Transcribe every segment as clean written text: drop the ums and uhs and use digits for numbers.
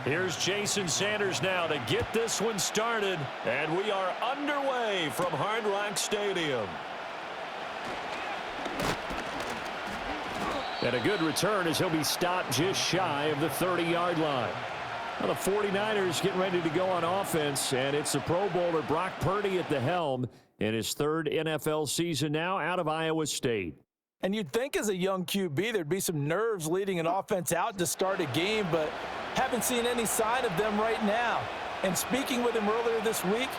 Here's Jason Sanders now to get this one started, and we are underway from Hard Rock Stadium. And a good return as he'll be stopped just shy of the 30-yard line. Well, the 49ers getting ready to go on offense, and it's the Pro Bowler Brock Purdy at the helm in his third NFL season now out of Iowa State. And you'd think as a young QB there'd be some nerves leading an offense out to start a game, but haven't seen any sign of them right now. And speaking with him earlier this week,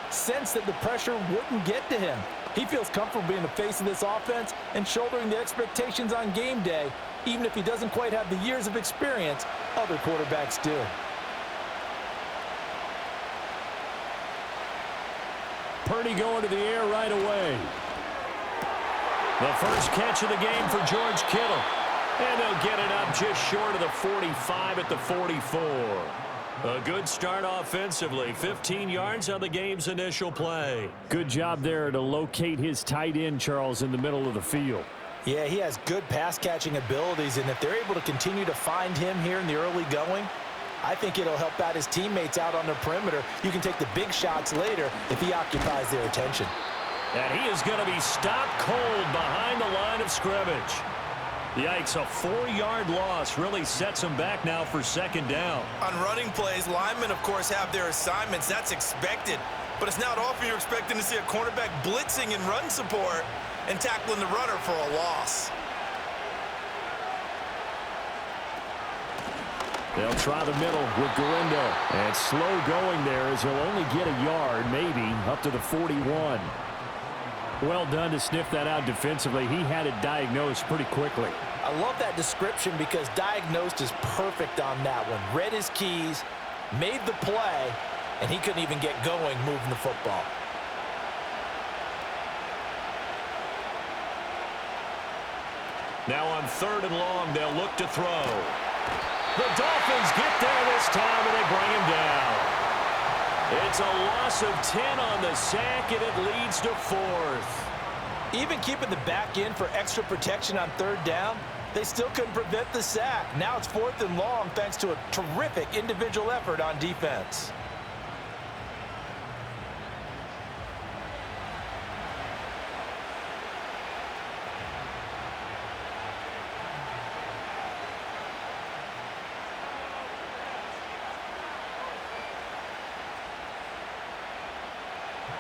sensed that the pressure wouldn't get to him. He feels comfortable being the face of this offense and shouldering the expectations on game day, even if he doesn't quite have the years of experience other quarterbacks do. Purdy going to the air right away. The first catch of the game for George Kittle. And they'll get it up just short of the 45 at the 44. A good start offensively. 15 yards on the game's initial play. Good job there to locate his tight end, Charles, in the middle of the field. Yeah, he has good pass-catching abilities, and if they're able to continue to find him here in the early going, I think it'll help out his teammates out on the perimeter. You can take the big shots later if he occupies their attention. And he is going to be stopped cold behind the line of scrimmage. Yikes, a 4-yard loss really sets him back now for second down. On running plays, linemen, of course, have their assignments. That's expected. But it's not often you're expecting to see a cornerback blitzing in run support and tackling the runner for a loss. They'll try the middle with Galindo. And slow going there as he'll only get a yard, maybe, up to the 41. Well done to sniff that out defensively. He had it diagnosed pretty quickly. I love that description because diagnosed is perfect on that one. Read his keys, made the play, and he couldn't even get going moving the football. Now on 3rd and long, they'll look to throw. The Dolphins get there this time, and they bring him down. It's a loss of 10 on the sack, and it leads to 4th. Even keeping the back in for extra protection on 3rd down, they still couldn't prevent the sack. Now it's 4th and long thanks to a terrific individual effort on defense.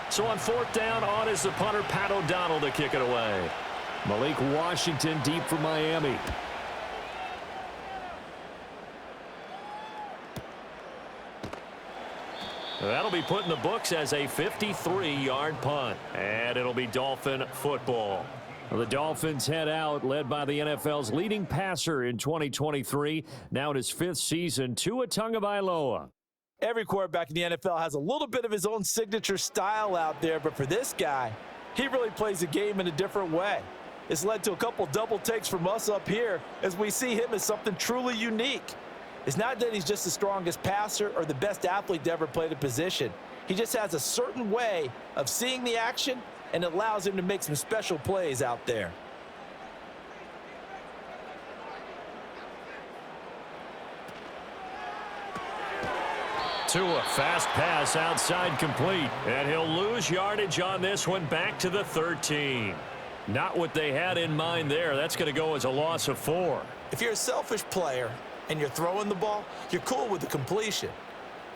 So on 4th down, on is the punter, Pat O'Donnell, to kick it away. Malik Washington deep for Miami. That'll be put in the books as a 53-yard punt. And it'll be Dolphin football. Well, the Dolphins head out, led by the NFL's leading passer in 2023. Now in his 5th season, Tua Tagovailoa. Every quarterback in the NFL has a little bit of his own signature style out there, but for this guy, he really plays the game in a different way. It's led to a couple double takes from us up here as we see him as something truly unique. It's not that he's just the strongest passer or the best athlete to ever play the position. He just has a certain way of seeing the action, and it allows him to make some special plays out there. Tua, fast pass outside complete. And he'll lose yardage on this one, back to the 13. Not what they had in mind there. That's going to go as a loss of 4. If you're a selfish player and you're throwing the ball, you're cool with the completion.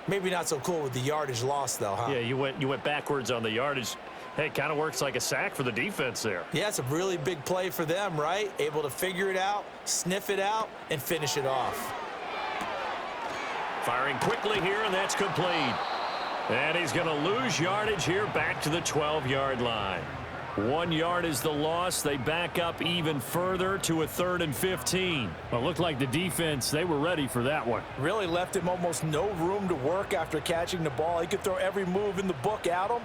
Maybe not so cool with the yardage loss, though, huh? Yeah, you went backwards on the yardage. Hey, it kind of works like a sack for the defense there. Yeah, it's a really big play for them, right? Able to figure it out, sniff it out, and finish it off. Firing quickly here, and that's complete. And he's going to lose yardage here back to the 12-yard line. 1 yard is the loss. They back up even further to a 3rd and 15. Well, it looked like the defense, they were ready for that one. Really left him almost no room to work after catching the ball. He could throw every move in the book at him.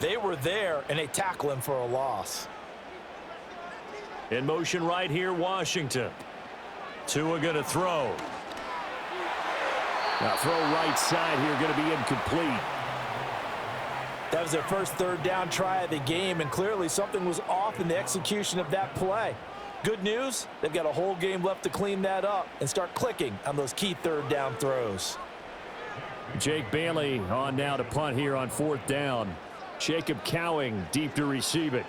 They were there, and they tackle him for a loss. In motion right here, Washington. Tua going to throw. Now throw right side here, going to be incomplete. That was their first 3rd down try of the game, and clearly something was off in the execution of that play. Good news, they've got a whole game left to clean that up and start clicking on those key third down throws. Jake Bailey on now to punt here on 4th down. Jacob Cowing deep to receive it.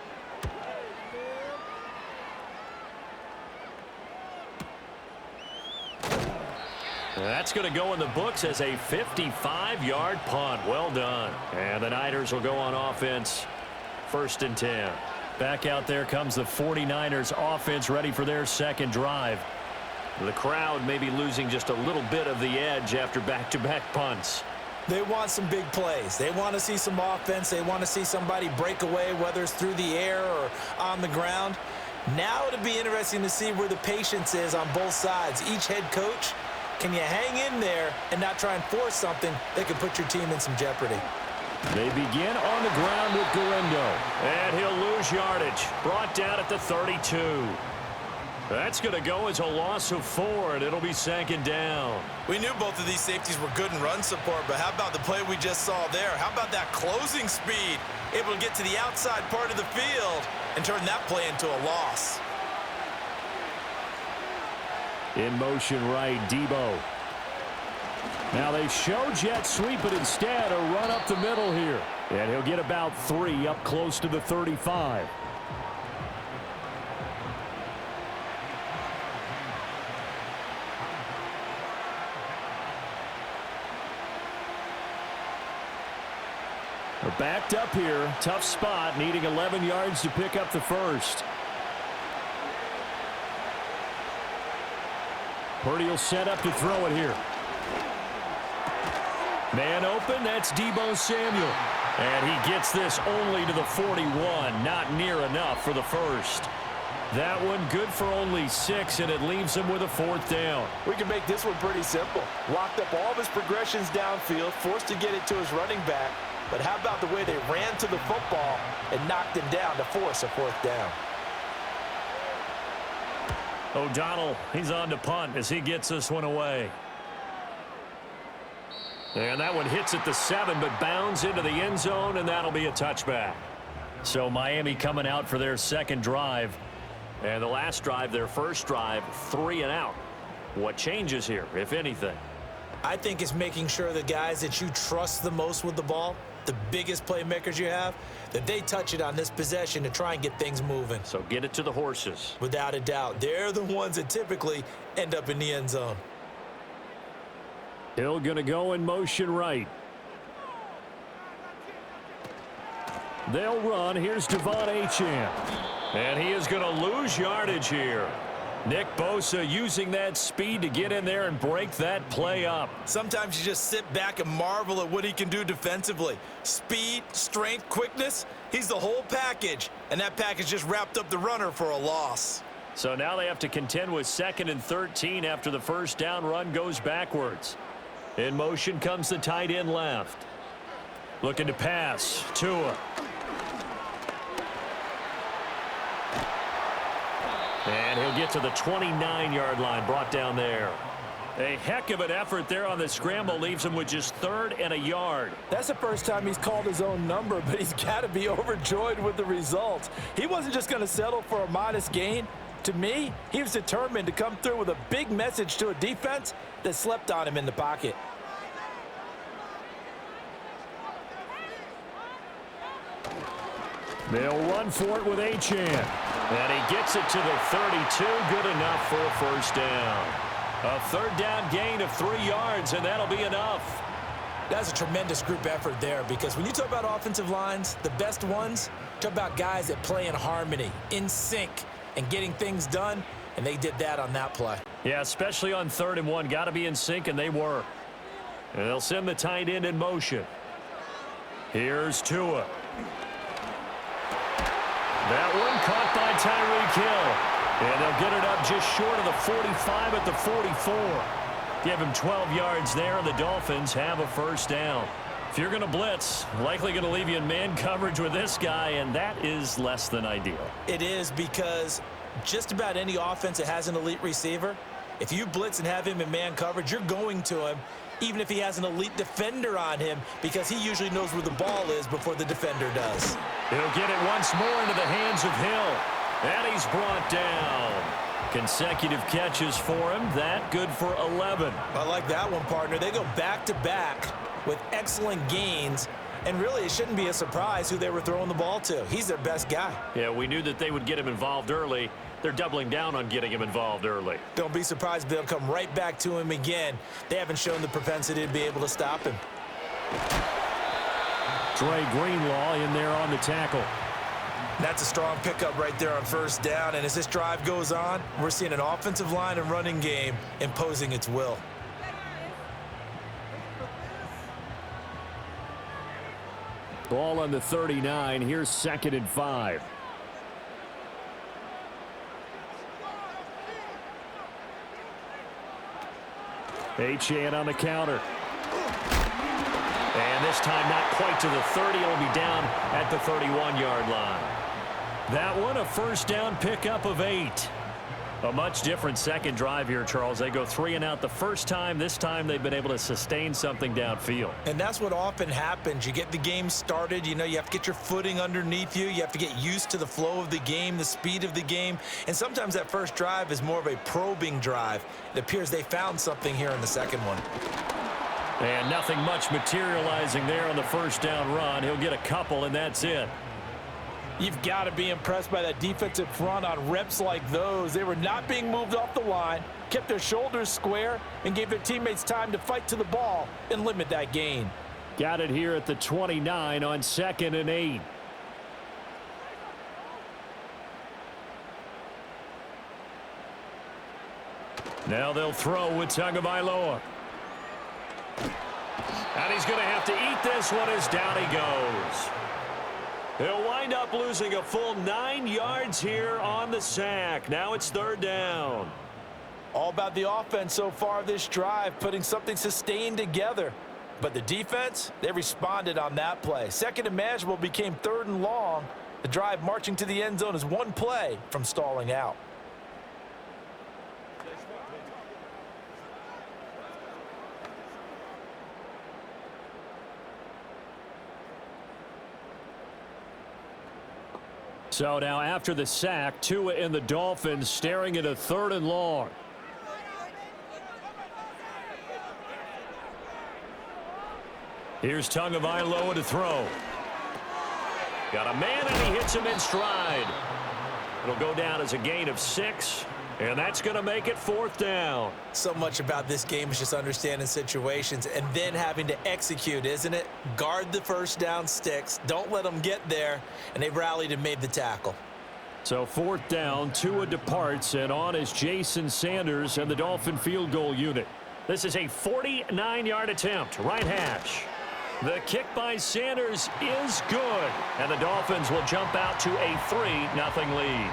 That's going to go in the books as a 55-yard punt. Well done. And the Niners will go on offense. 1st and 10. Back out there comes the 49ers offense ready for their second drive. The crowd may be losing just a little bit of the edge after back-to-back punts. They want some big plays. They want to see some offense. They want to see somebody break away, whether it's through the air or on the ground. Now it'll be interesting to see where the patience is on both sides. Each head coach, can you hang in there and not try and force something that could put your team in some jeopardy? They begin on the ground with Galindo. And he'll lose yardage. Brought down at the 32. That's going to go as a loss of 4, and it'll be 2nd down. We knew both of these safeties were good in run support, but how about the play we just saw there? How about that closing speed? Able to get to the outside part of the field and turn that play into a loss. In motion right, Debo. Now they show jet sweep, but instead a run up the middle here. And he'll get about 3 up close to the 35. They're backed up here. Tough spot, needing 11 yards to pick up the first. Purdy will set up to throw it here. Man open, that's Debo Samuel. And he gets this only to the 41, not near enough for the first. That one good for only 6, and it leaves him with a 4th down. We can make this one pretty simple. Locked up all of his progressions downfield, forced to get it to his running back. But how about the way they ran to the football and knocked him down to force a 4th down? O'Donnell, he's on to punt as he gets this one away. And that one hits at the 7, but bounds into the end zone, and that'll be a touchback. So Miami coming out for their second drive. And the last drive, their first drive, 3 and out. What changes here, if anything? I think it's making sure the guys that you trust the most with the ball, the biggest playmakers you have, that they touch it on this possession to try and get things moving. So get it to the horses. Without a doubt. They're the ones that typically end up in the end zone. Hill going to go in motion right. They'll run. Here's Devon Achane. And he is going to lose yardage here. Nick Bosa using that speed to get in there and break that play up. Sometimes you just sit back and marvel at what he can do defensively. Speed, strength, quickness, he's the whole package. And that package just wrapped up the runner for a loss. So now they have to contend with 2nd and 13 after the first down run goes backwards. In motion comes the tight end left. Looking to pass. Tua. And he'll get to the 29-yard line, brought down there. A heck of an effort there on the scramble, leaves him with just 3rd and a yard. That's the first time he's called his own number, but he's got to be overjoyed with the results. He wasn't just going to settle for a modest gain. To me, he was determined to come through with a big message to a defense that slept on him in the pocket. They'll run for it with Achane. And he gets it to the 32. Good enough for a first down. A 3rd down gain of 3 yards, and that'll be enough. That's a tremendous group effort there, because when you talk about offensive lines, the best ones, talk about guys that play in harmony, in sync, and getting things done, and they did that on that play. Yeah, especially on 3rd and 1. Got to be in sync, and they were. And they'll send the tight end in motion. Here's Tua. That one caught by Tyreek Hill. And they'll get it up just short of the 45 at the 44. Give him 12 yards there, and the Dolphins have a first down. If you're going to blitz, likely going to leave you in man coverage with this guy, and that is less than ideal. It is, because just about any offense that has an elite receiver, if you blitz and have him in man coverage, you're going to him, even if he has an elite defender on him, because he usually knows where the ball is before the defender does. He'll get it once more into the hands of Hill. And he's brought down. Consecutive catches for him. That good for 11. I like that one, partner. They go back-to-back with excellent gains. And really, it shouldn't be a surprise who they were throwing the ball to. He's their best guy. Yeah, we knew that they would get him involved early. They're doubling down on getting him involved early. Don't be surprised if they'll come right back to him again. They haven't shown the propensity to be able to stop him. Trey Greenlaw in there on the tackle. That's a strong pickup right there on first down. And as this drive goes on, we're seeing an offensive line and running game imposing its will. Ball on the 39. Here's 2nd and 5. Achane on the counter. And this time not quite to the 30. It'll be down at the 31-yard line. That one a first down pickup of 8. A much different second drive here, Charles. They go 3 and out the first time. This time they've been able to sustain something downfield. And that's what often happens. You get the game started. You know, you have to get your footing underneath you. You have to get used to the flow of the game, the speed of the game. And sometimes that first drive is more of a probing drive. It appears they found something here in the second one. And nothing much materializing there on the first down run. He'll get a couple, and that's it. You've got to be impressed by that defensive front on reps like those. They were not being moved off the line, kept their shoulders square, and gave their teammates time to fight to the ball and limit that gain. Got it here at the 29 on 2nd and 8. Now they'll throw with Tagovailoa. And he's going to have to eat this one as down he goes. He'll wind up losing a full 9 yards here on the sack. Now it's 3rd down. All about the offense so far this drive, putting something sustained together. But the defense, they responded on that play. Second and manageable became 3rd and long. The drive marching to the end zone is one play from stalling out. So now after the sack, Tua and the Dolphins staring at a 3rd and long. Here's Tagovailoa to throw. Got a man and he hits him in stride. It'll go down as a gain of 6. And that's going to make it 4th down. So much about this game is just understanding situations and then having to execute, isn't it? Guard the first down sticks. Don't let them get there. And they've rallied and made the tackle. So 4th down, Tua departs, and on is Jason Sanders and the Dolphin field goal unit. This is a 49-yard attempt, right hash. The kick by Sanders is good, and the Dolphins will jump out to a 3-0 lead.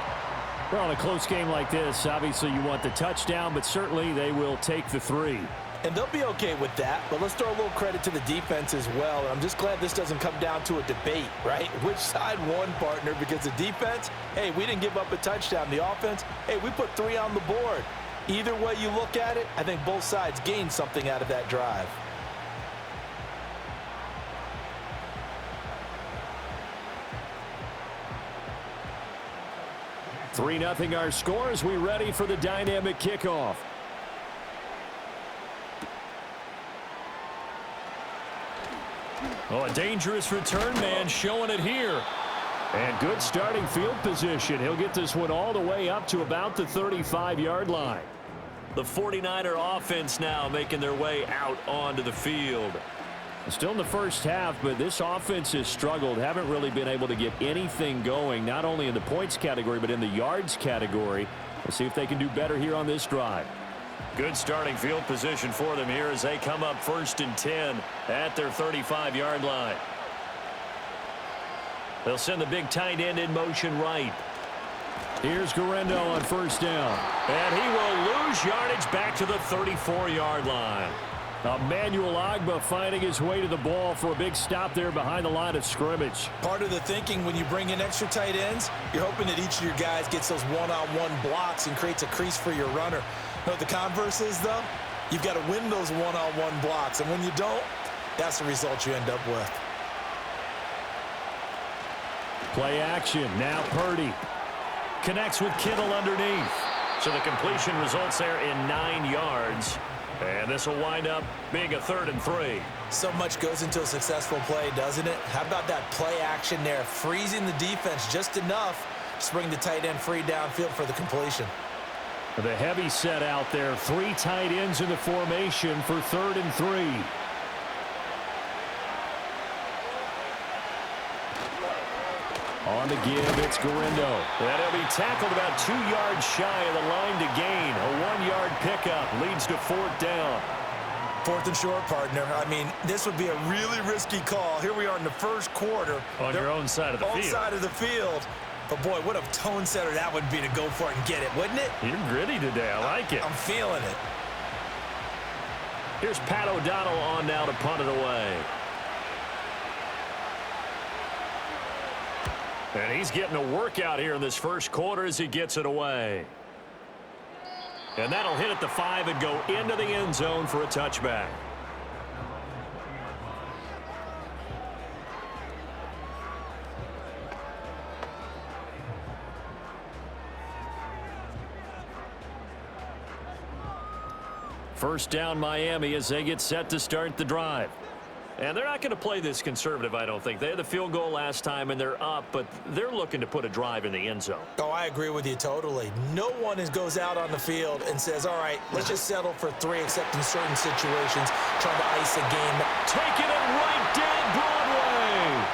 Well, in a close game like this, obviously you want the touchdown, but certainly they will take the 3. And they'll be okay with that, but let's throw a little credit to the defense as well. I'm just glad this doesn't come down to a debate, right? Which side won, partner? Because the defense, hey, we didn't give up a touchdown. The offense, hey, we put 3 on the board. Either way you look at it, I think both sides gained something out of that drive. Three 3-0 our score as we ready for the dynamic kickoff. Oh, a dangerous return man showing it here. And good starting field position. He'll get this one all the way up to about the 35-yard line. The 49er offense now making their way out onto the field. Still in the first half, but this offense has struggled. Haven't really been able to get anything going, not only in the points category, but in the yards category. We'll see if they can do better here on this drive. Good starting field position for them here as they come up 1st and 10 at their 35-yard line. They'll send the big tight end in motion right. Here's Guerrero on 1st down. And he will lose yardage back to the 34-yard line. Emmanuel Ogbah finding his way to the ball for a big stop there behind the line of scrimmage. Part of the thinking when you bring in extra tight ends, you're hoping that each of your guys gets those one-on-one blocks and creates a crease for your runner. You know what the converse is, though? You've got to win those one-on-one blocks, and when you don't, that's the result you end up with. Play action. Now Parity. Connects with Kittle underneath. So the completion results there in 9 yards. And this will wind up being a 3rd and 3. So much goes into a successful play, doesn't it? How about that play action there, freezing the defense just enough to bring the tight end free downfield for the completion. The heavy set out there. 3 tight ends in the formation for 3rd and 3. On the give, it's Garindo. And he'll be tackled about 2 yards shy of the line to gain. A 1-yard pickup leads to 4th down. 4th and short, partner. I mean, this would be a really risky call. Here we are in the first quarter. On your own side of the field. Own side of the field. But, boy, what a tone setter that would be to go for it and get it, wouldn't it? You're gritty today. I like it. I'm feeling it. Here's Pat O'Donnell on now to punt it away. And he's getting a workout here in this first quarter as he gets it away. And that'll hit at the 5 and go into the end zone for a touchback. First down Miami as they get set to start the drive. And they're not going to play this conservative, I don't think. They had the field goal last time, and they're up, but they're looking to put a drive in the end zone. Oh, I agree with you totally. No one goes out on the field and says, all right, let's just settle for 3, except in certain situations, trying to ice a game. Taking it right down Broadway.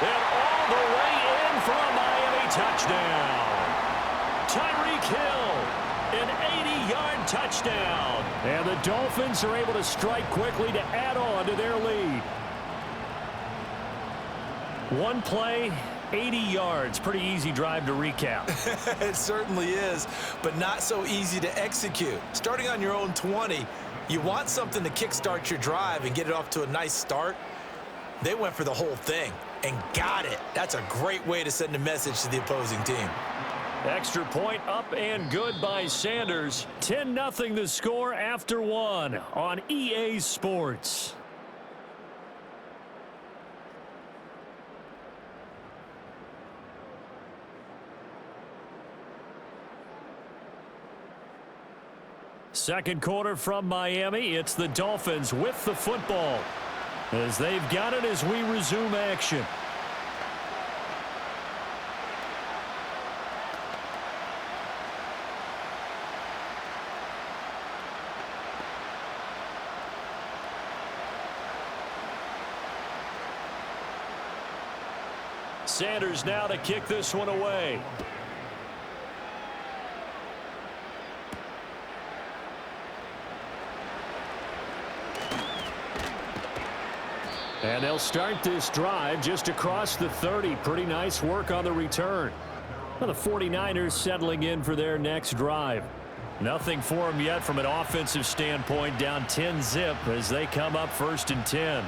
And all the way in for a Miami touchdown. Tyreek Hill, an 80-yard touchdown. And the Dolphins are able to strike quickly to add on to their lead. One play, 80 yards. Pretty easy drive to recap. It certainly is, but not so easy to execute. Starting on your own 20, you want something to kickstart your drive and get it off to a nice start. They went for the whole thing and got it. That's a great way to send a message to the opposing team. Extra point up and good by Sanders. 10-0 the score after 1 on EA Sports. Second quarter from Miami. It's the Dolphins with the football as they've got it as we resume action. Sanders now to kick this one away. And they'll start this drive just across the 30. Pretty nice work on the return. Well, the 49ers settling in for their next drive. Nothing for them yet from an offensive standpoint. Down 10-zip as they come up 1st and 10.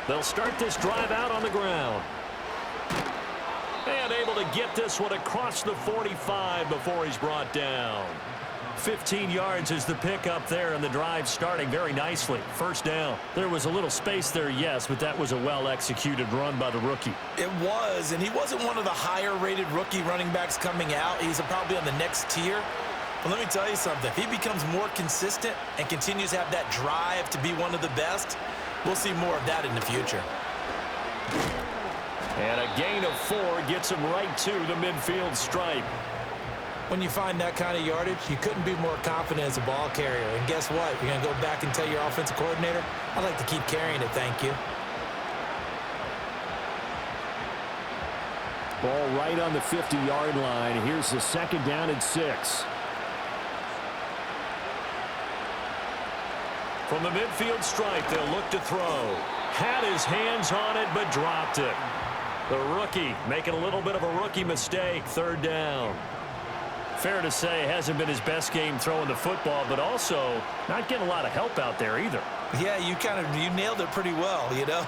They'll start this drive out on the ground. And able to get this one across the 45 before he's brought down. 15 yards is the pickup there, and the drive starting very nicely. First down. There was a little space there, yes, but that was a well-executed run by the rookie. It was, and he wasn't one of the higher-rated rookie running backs coming out. He's probably on the next tier. But let me tell you something. If he becomes more consistent and continues to have that drive to be one of the best, we'll see more of that in the future. And a gain of 4 gets him right to the midfield stripe. When you find that kind of yardage, you couldn't be more confident as a ball carrier. And guess what? You're going to go back and tell your offensive coordinator, I'd like to keep carrying it, thank you. Ball right on the 50-yard line. Here's the 2nd down and 6. From the midfield stripe, they'll look to throw. Had his hands on it, but dropped it. The rookie making a little bit of a rookie mistake. 3rd down. fair to say hasn't been his best game throwing the football, but also not getting a lot of help out there either. Yeah, you nailed it pretty well, you know.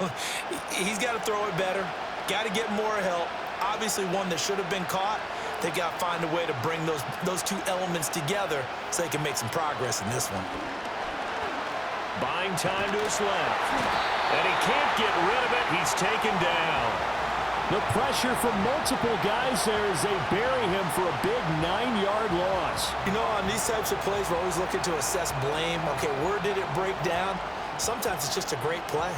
He's got to throw it better, got to get more help. Obviously one that should have been caught. They got to find a way to bring those two elements together so they can make some progress in this one. Buying time to his left. And he can't get rid of it. He's taken down. The pressure from multiple guys there as they bury him for a big 9-yard loss. You know, on these types of plays, we're always looking to assess blame. Okay, where did it break down? Sometimes it's just a great play.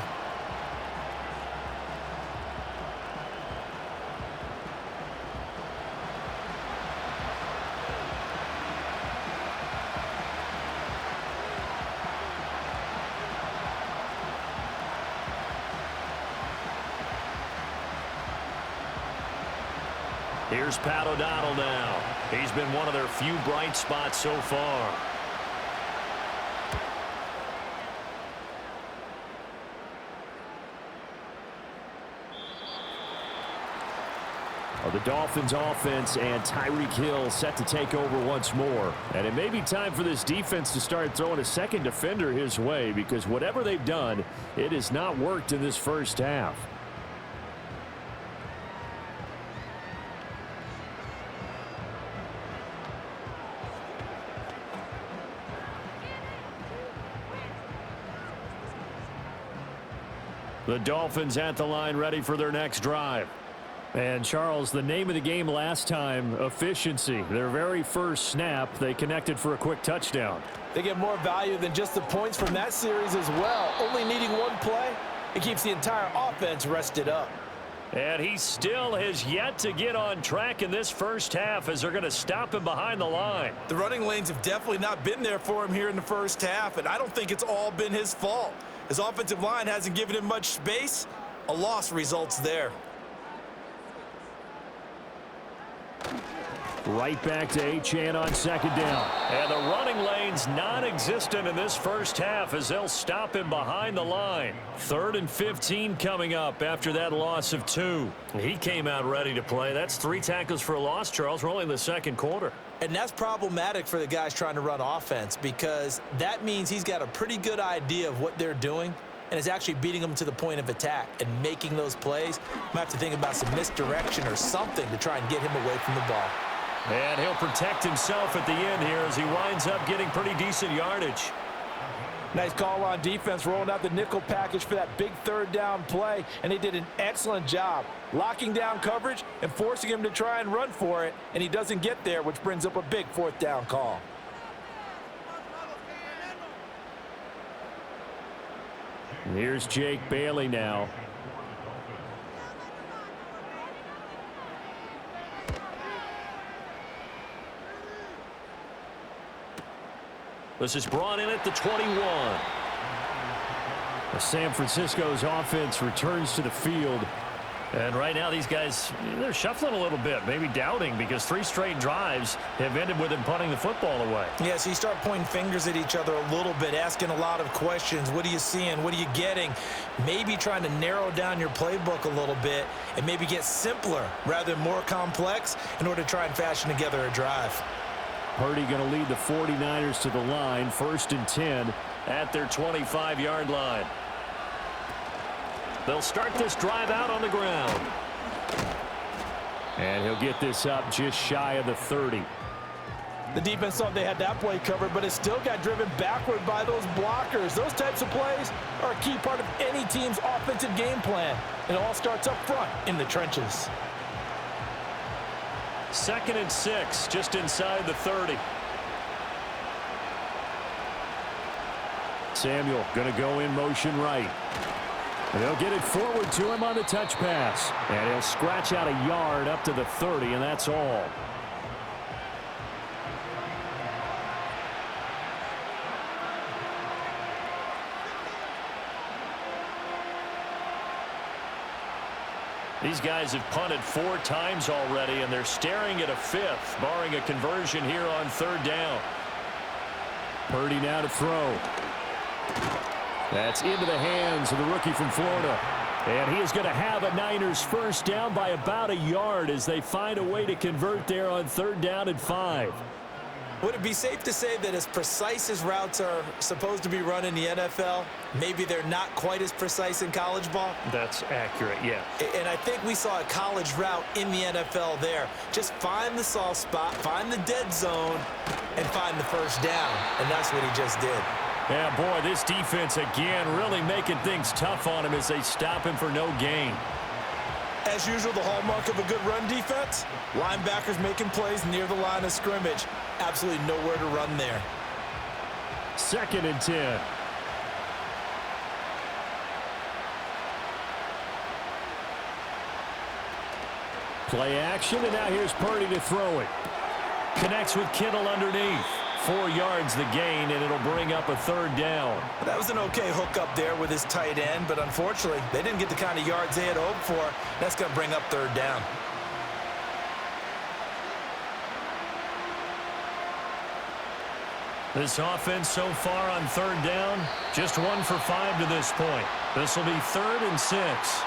Here's Pat O'Donnell now. He's been one of their few bright spots so far. Well, the Dolphins offense and Tyreek Hill set to take over once more. And it may be time for this defense to start throwing a second defender his way, because whatever they've done, it has not worked in this first half. The Dolphins at the line, ready for their next drive. And Charles, the name of the game last time, efficiency. Their very first snap, they connected for a quick touchdown. They get more value than just the points from that series as well. Only needing one play, it keeps the entire offense rested up. And he still has yet to get on track in this first half as they're going to stop him behind the line. The running lanes have definitely not been there for him here in the first half, and I don't think it's all been his fault. His offensive line hasn't given him much space. A loss results there. Right back to Achane on second down. And the running lane's non-existent in this first half as they'll stop him behind the line. 3rd and 15 coming up after that loss of 2. He came out ready to play. That's 3 tackles for a loss, Charles. We're only in the second quarter. And that's problematic for the guys trying to run offense, because that means he's got a pretty good idea of what they're doing and is actually beating them to the point of attack and making those plays. Might have to think about some misdirection or something to try and get him away from the ball. And he'll protect himself at the end here as he winds up getting pretty decent yardage. Nice call on defense, rolling out the nickel package for that big 3rd down play, and they did an excellent job locking down coverage and forcing him to try and run for it, and he doesn't get there, which brings up a big 4th down call. Here's Jake Bailey now. This is brought in at the 21. San Francisco's offense returns to the field. And right now these guys, they're shuffling a little bit, maybe doubting, because 3 straight drives have ended with him punting the football away. Yeah, so you start pointing fingers at each other a little bit, asking a lot of questions. What are you seeing? What are you getting? Maybe trying to narrow down your playbook a little bit and maybe get simpler rather than more complex in order to try and fashion together a drive. Parity going to lead the 49ers to the line, 1st and 10 at their 25-yard line. They'll start this drive out on the ground. And he'll get this up just shy of the 30. The defense thought they had that play covered, but it still got driven backward by those blockers. Those types of plays are a key part of any team's offensive game plan. It all starts up front in the trenches. 2nd and 6, just inside the 30. Samuel going to go in motion right. And they'll get it forward to him on the touch pass. And he'll scratch out a yard up to the 30, and that's all. These guys have punted 4 times already, and they're staring at a 5th, barring a conversion here on 3rd down. Purdy now to throw. That's into the hands of the rookie from Florida. And he is going to have a Niners first down by about a yard as they find a way to convert there on 3rd down and 5. Would it be safe to say that as precise as routes are supposed to be run in the NFL, maybe they're not quite as precise in college ball? That's accurate, yeah. And I think we saw a college route in the NFL there. Just find the soft spot, find the dead zone, and find the first down. And that's what he just did. Yeah, boy, this defense again really making things tough on him as they stop him for no gain. As usual, the hallmark of a good run defense, linebackers making plays near the line of scrimmage. Absolutely nowhere to run there. 2nd and 10. Play action, and now here's Parity to throw it. Connects with Kittle underneath. 4 yards the gain, and it'll bring up a 3rd down. That was an okay hook up there with his tight end, but unfortunately, they didn't get the kind of yards they had hoped for. That's going to bring up 3rd down. This offense so far on 3rd down, just 1 for 5 to this point. This will be 3rd and 6.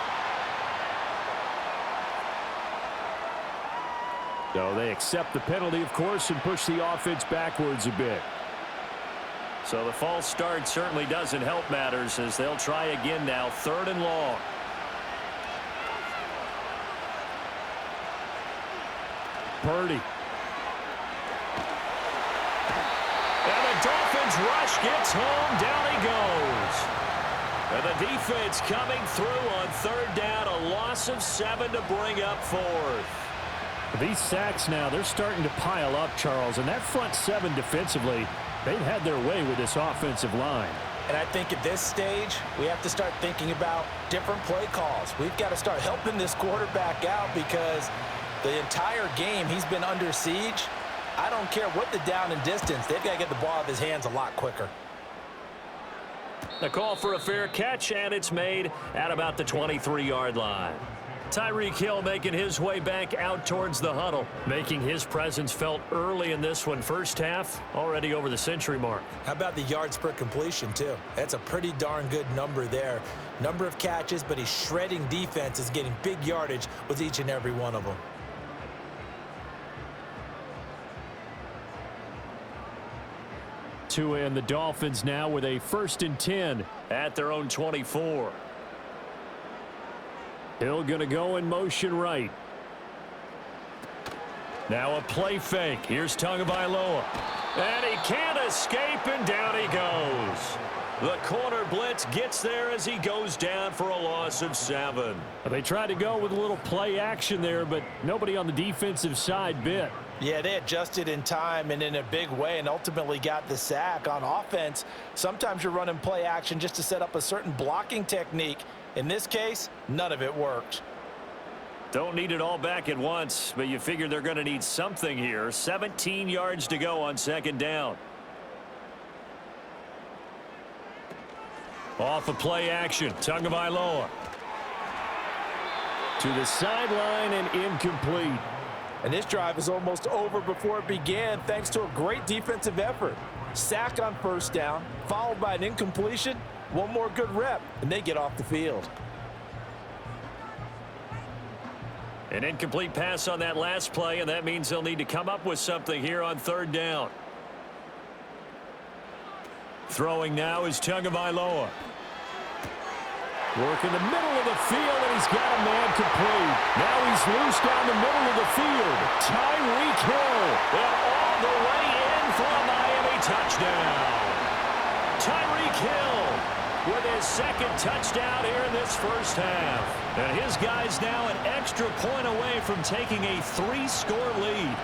So they accept the penalty, of course, and push the offense backwards a bit. So the false start certainly doesn't help matters as they'll try again now, 3rd and long. Parity. And the Dolphins rush gets home. Down he goes. And the defense coming through on 3rd down. A loss of 7 to bring up 4th. These sacks now, they're starting to pile up, Charles. And that front 7 defensively, they've had their way with this offensive line. And I think at this stage, we have to start thinking about different play calls. We've got to start helping this quarterback out because the entire game he's been under siege. I don't care what the down and distance. They've got to get the ball out of his hands a lot quicker. The call for a fair catch, and it's made at about the 23-yard line. Tyreek Hill making his way back out towards the huddle, making his presence felt early in this one. First half, already over the century mark. How about the yards per completion, too? That's a pretty darn good number there. Number of catches, but he's shredding defenses, getting big yardage with each and every one of them. Tua and the Dolphins now with a 1st and 10 at their own 24. Hill going to go in motion right. Now a play fake. Here's Tagovailoa. And he can't escape, and down he goes. The corner blitz gets there as he goes down for a loss of 7. They tried to go with a little play action there, but nobody on the defensive side bit. Yeah, they adjusted in time and in a big way and ultimately got the sack. On offense, sometimes you're running play action just to set up a certain blocking technique. In this case, none of it worked. Don't need it all back at once, but you figure they're going to need something here. 17 yards to go on 2nd down. Off of play action, Tagovailoa. To the sideline and incomplete. And this drive is almost over before it began thanks to a great defensive effort. Sack on 1st down, followed by an incompletion. One more good rep, and they get off the field. An incomplete pass on that last play, and that means they'll need to come up with something here on 3rd down. Throwing now is Tagovailoa. Work in the middle of the field, and he's got a man complete. Now he's loose down the middle of the field. Tyreek Hill. And all the way in for a Miami touchdown. Tyreek Hill with his 2nd touchdown here in this first half. And his guy's now an extra point away from taking a 3-score lead.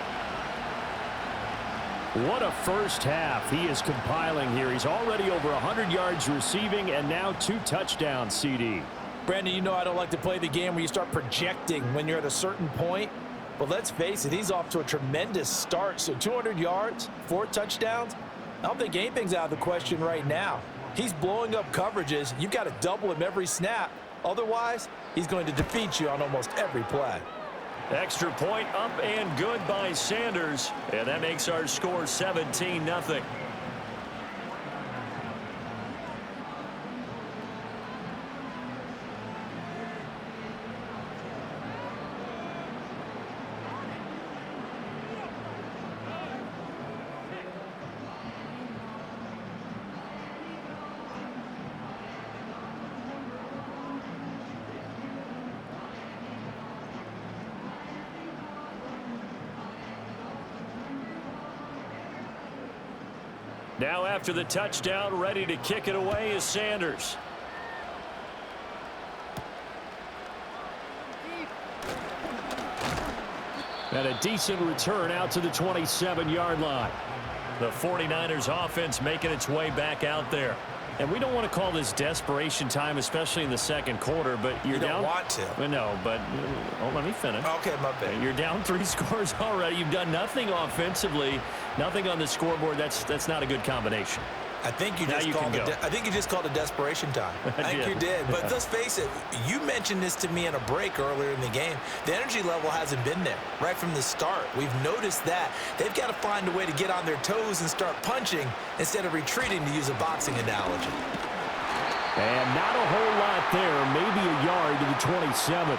What a first half he is compiling here. He's already over 100 yards receiving and now 2 touchdowns, CD. Brandon, you know I don't like to play the game where you start projecting when you're at a certain point. But let's face it, he's off to a tremendous start. So 200 yards, 4 touchdowns. I don't think anything's out of the question right now. He's blowing up coverages. You've got to double him every snap. Otherwise, he's going to defeat you on almost every play. Extra point up and good by Sanders. And that makes our score 17-0. Now after the touchdown, ready to kick it away is Sanders. And a decent return out to the 27-yard line. The 49ers offense making its way back out there. And we don't want to call this desperation time, especially in the second quarter, but you're down. You don't want to. Well, no, but let me finish. Okay, my bad. You're down 3 scores already. You've done nothing offensively, nothing on the scoreboard. That's not a good combination. I think you just called it desperation time. I think you did. But let's face it, you mentioned this to me in a break earlier in the game. The energy level hasn't been there right from the start. We've noticed that. They've got to find a way to get on their toes and start punching instead of retreating, to use a boxing analogy. And not a whole lot there. Maybe a yard to the 27.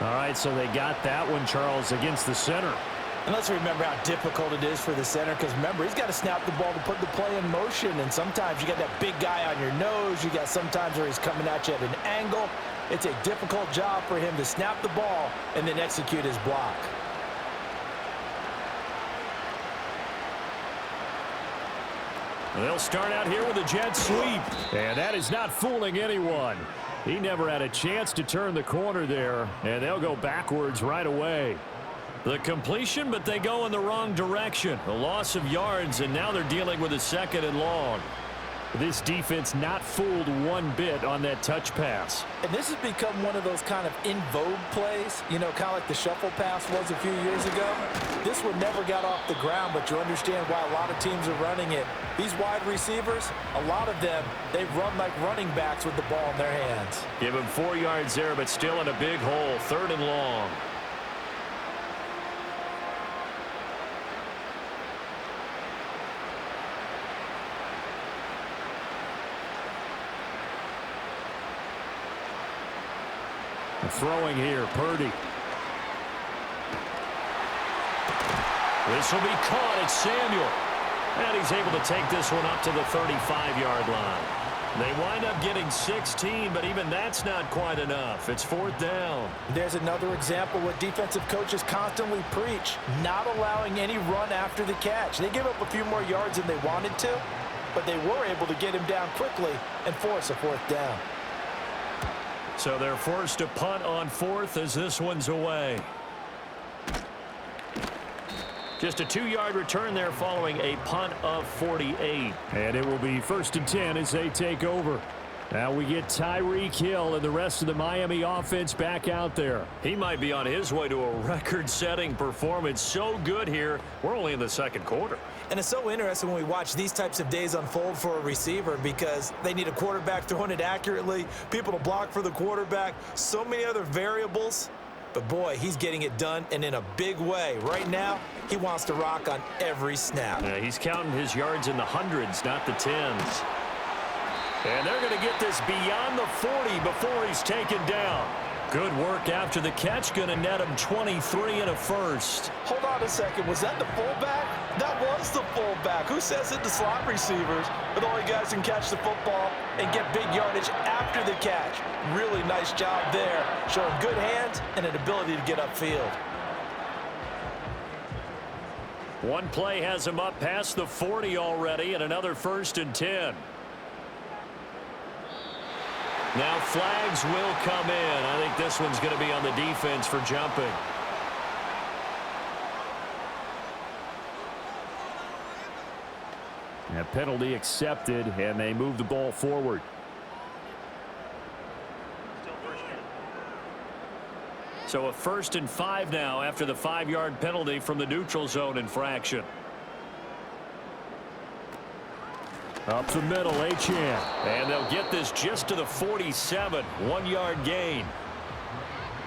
All right, so they got that one, Charles, against the center. And let's remember how difficult it is for the center, because remember, he's got to snap the ball to put the play in motion, and sometimes you got that big guy on your nose. You got sometimes where he's coming at you at an angle. It's a difficult job for him to snap the ball and then execute his block. They'll start out here with a jet sweep. And that is not fooling anyone. He never had a chance to turn the corner there, and they'll go backwards right away. The completion, but they go in the wrong direction. A loss of yards, and now they're dealing with a 2nd and long. This defense not fooled one bit on that touch pass. And this has become one of those kind of in vogue plays, you know, kind of like the shuffle pass was a few years ago. This one never got off the ground, but you understand why a lot of teams are running it. These wide receivers, a lot of them, they run like running backs with the ball in their hands. Give him 4 yards there, but still in a big hole. 3rd and long. Throwing here, Parity. This will be caught. It's Samuel. And he's able to take this one up to the 35-yard line. They wind up getting 16, but even that's not quite enough. It's 4th down. There's another example what defensive coaches constantly preach, not allowing any run after the catch. They give up a few more yards than they wanted to, but they were able to get him down quickly and force a 4th down. So they're forced to punt on 4th as this one's away. Just a 2-yard return there following a punt of 48. And it will be 1st and 10 as they take over. Now we get Tyreek Hill and the rest of the Miami offense back out there. He might be on his way to a record-setting performance. So good here. We're only in the 2nd quarter. And it's so interesting when we watch these types of days unfold for a receiver, because they need a quarterback throwing it accurately, people to block for the quarterback, so many other variables. But, boy, he's getting it done, and in a big way. Right now, he wants to rock on every snap. Yeah, he's counting his yards in the hundreds, not the tens. And they're going to get this beyond the 40 before he's taken down. Good work after the catch, going to net him 23 and a 1st. Hold on a second. Was that the fullback? That was the fullback. Who says it to slot receivers? But only guys can catch the football and get big yardage after the catch. Really nice job there, showing good hands and an ability to get upfield. One play has him up past the 40 already, and another 1st and 10. Now flags will come in. I think this one's going to be on the defense for jumping. A penalty accepted, and they move the ball forward. So a 1st and 5 now after the 5-yard penalty from the neutral zone infraction. Up the middle, Achane. And they'll get this just to the 47. 1-yard gain.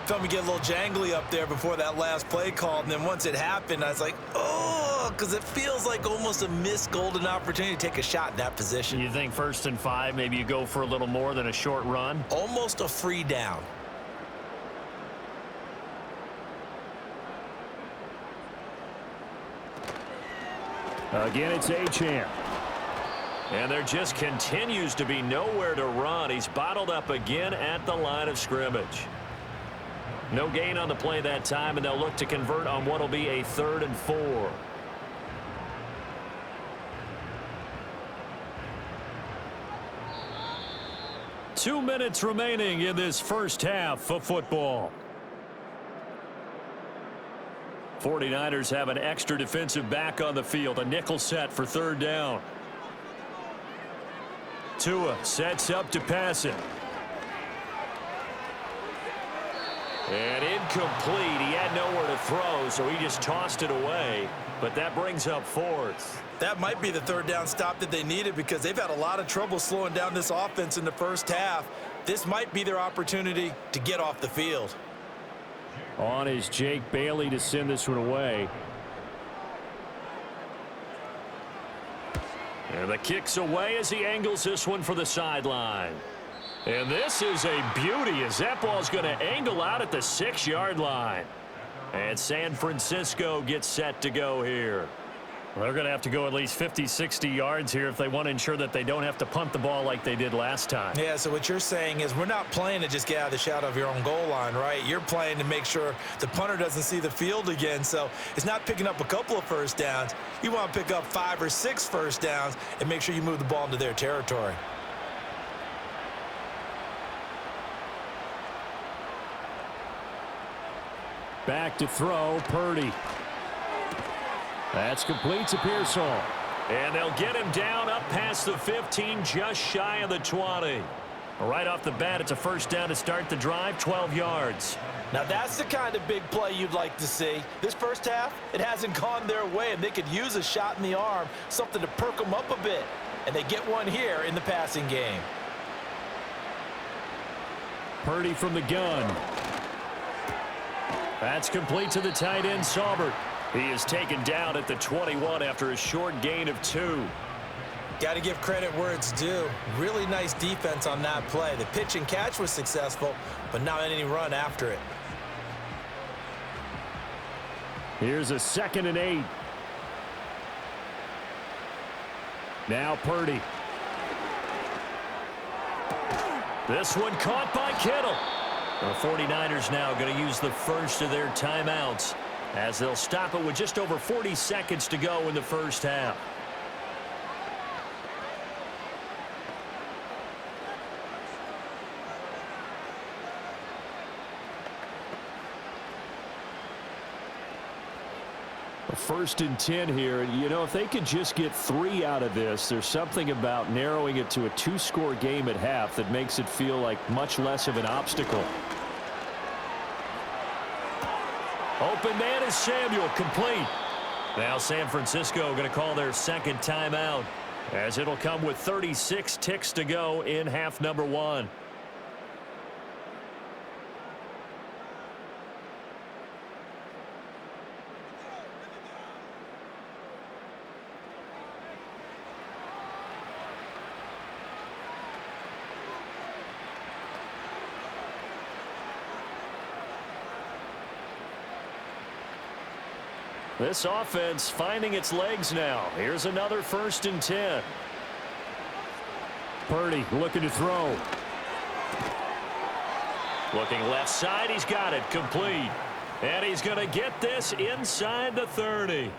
Felt me get a little jangly up there before that last play call, and then once it happened, I was like, oh, because it feels like almost a missed golden opportunity to take a shot in that position. You think 1st and 5, maybe you go for a little more than a short run? Almost a free down. Again, it's Achane. And there just continues to be nowhere to run. He's bottled up again at the line of scrimmage. No gain on the play that time, and they'll look to convert on what will be a 3rd and 4. Two minutes remaining in this first half of football. 49ers have an extra defensive back on the field. A nickel set for 3rd down. Tua sets up to pass it. And incomplete. He had nowhere to throw, so he just tossed it away. But that brings up 4th. That might be the 3rd down stop that they needed because they've had a lot of trouble slowing down this offense in the first half. This might be their opportunity to get off the field. On is Jake Bailey to send this one away. And the kick's away as he angles this one for the sideline. And this is a beauty as that ball's going to angle out at the 6-yard line. And San Francisco gets set to go here. Well, they're going to have to go at least 50, 60 yards here if they want to ensure that they don't have to punt the ball like they did last time. Yeah, so what you're saying is we're not playing to just get out of the shadow of your own goal line, right? You're playing to make sure the punter doesn't see the field again. So it's not picking up a couple of first downs. You want to pick up 5 or 6 first downs and make sure you move the ball into their territory. Back to throw, Purdy. That's complete to Pearsall. And they'll get him down up past the 15, just shy of the 20. Right off the bat, it's a first down to start the drive, 12 yards. Now that's the kind of big play you'd like to see. This first half, it hasn't gone their way, and they could use a shot in the arm, something to perk them up a bit. And they get one here in the passing game. Purdy from the gun. That's complete to the tight end, Saubert. He is taken down at the 21 after a short gain of 2. Got to give credit where it's due. Really nice defense on that play. The pitch and catch was successful, but not any run after it. Here's a 2nd and 8. Now Purdy. This one caught by Kittle. The 49ers now going to use the first of their timeouts as they'll stop it with just over 40 seconds to go in the first half. A 1st and 10 here. And, you know, if they could just get 3 out of this, there's something about narrowing it to a 2-score game at half that makes it feel like much less of an obstacle. Open man is Samuel, complete. Now San Francisco going to call their 2nd timeout as it'll come with 36 ticks to go in half number 1. This offense finding its legs now. Here's another 1st and 10. Purdy looking to throw. Looking left side, he's got it, complete. And he's going to get this inside the 30.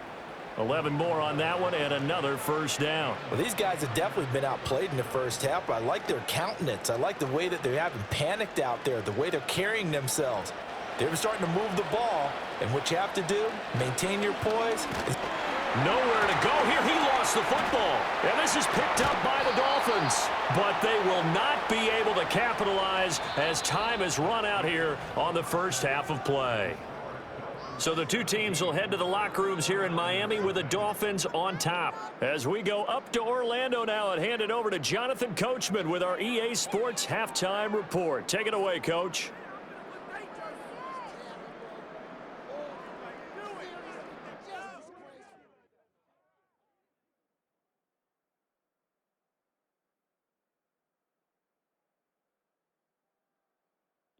11 more on that one and another first down. Well, these guys have definitely been outplayed in the first half, but I like their countenance. I like the way that they haven't panicked out there, the way they're carrying themselves. They're starting to move the ball, and what you have to do, maintain your poise. Nowhere to go here. He lost the football. And this is picked up by the Dolphins. But they will not be able to capitalize as time has run out here on the first half of play. So the two teams will head to the locker rooms here in Miami with the Dolphins on top. As we go up to Orlando now and hand it over to Jonathan Coachman with our EA Sports Halftime Report. Take it away, Coach.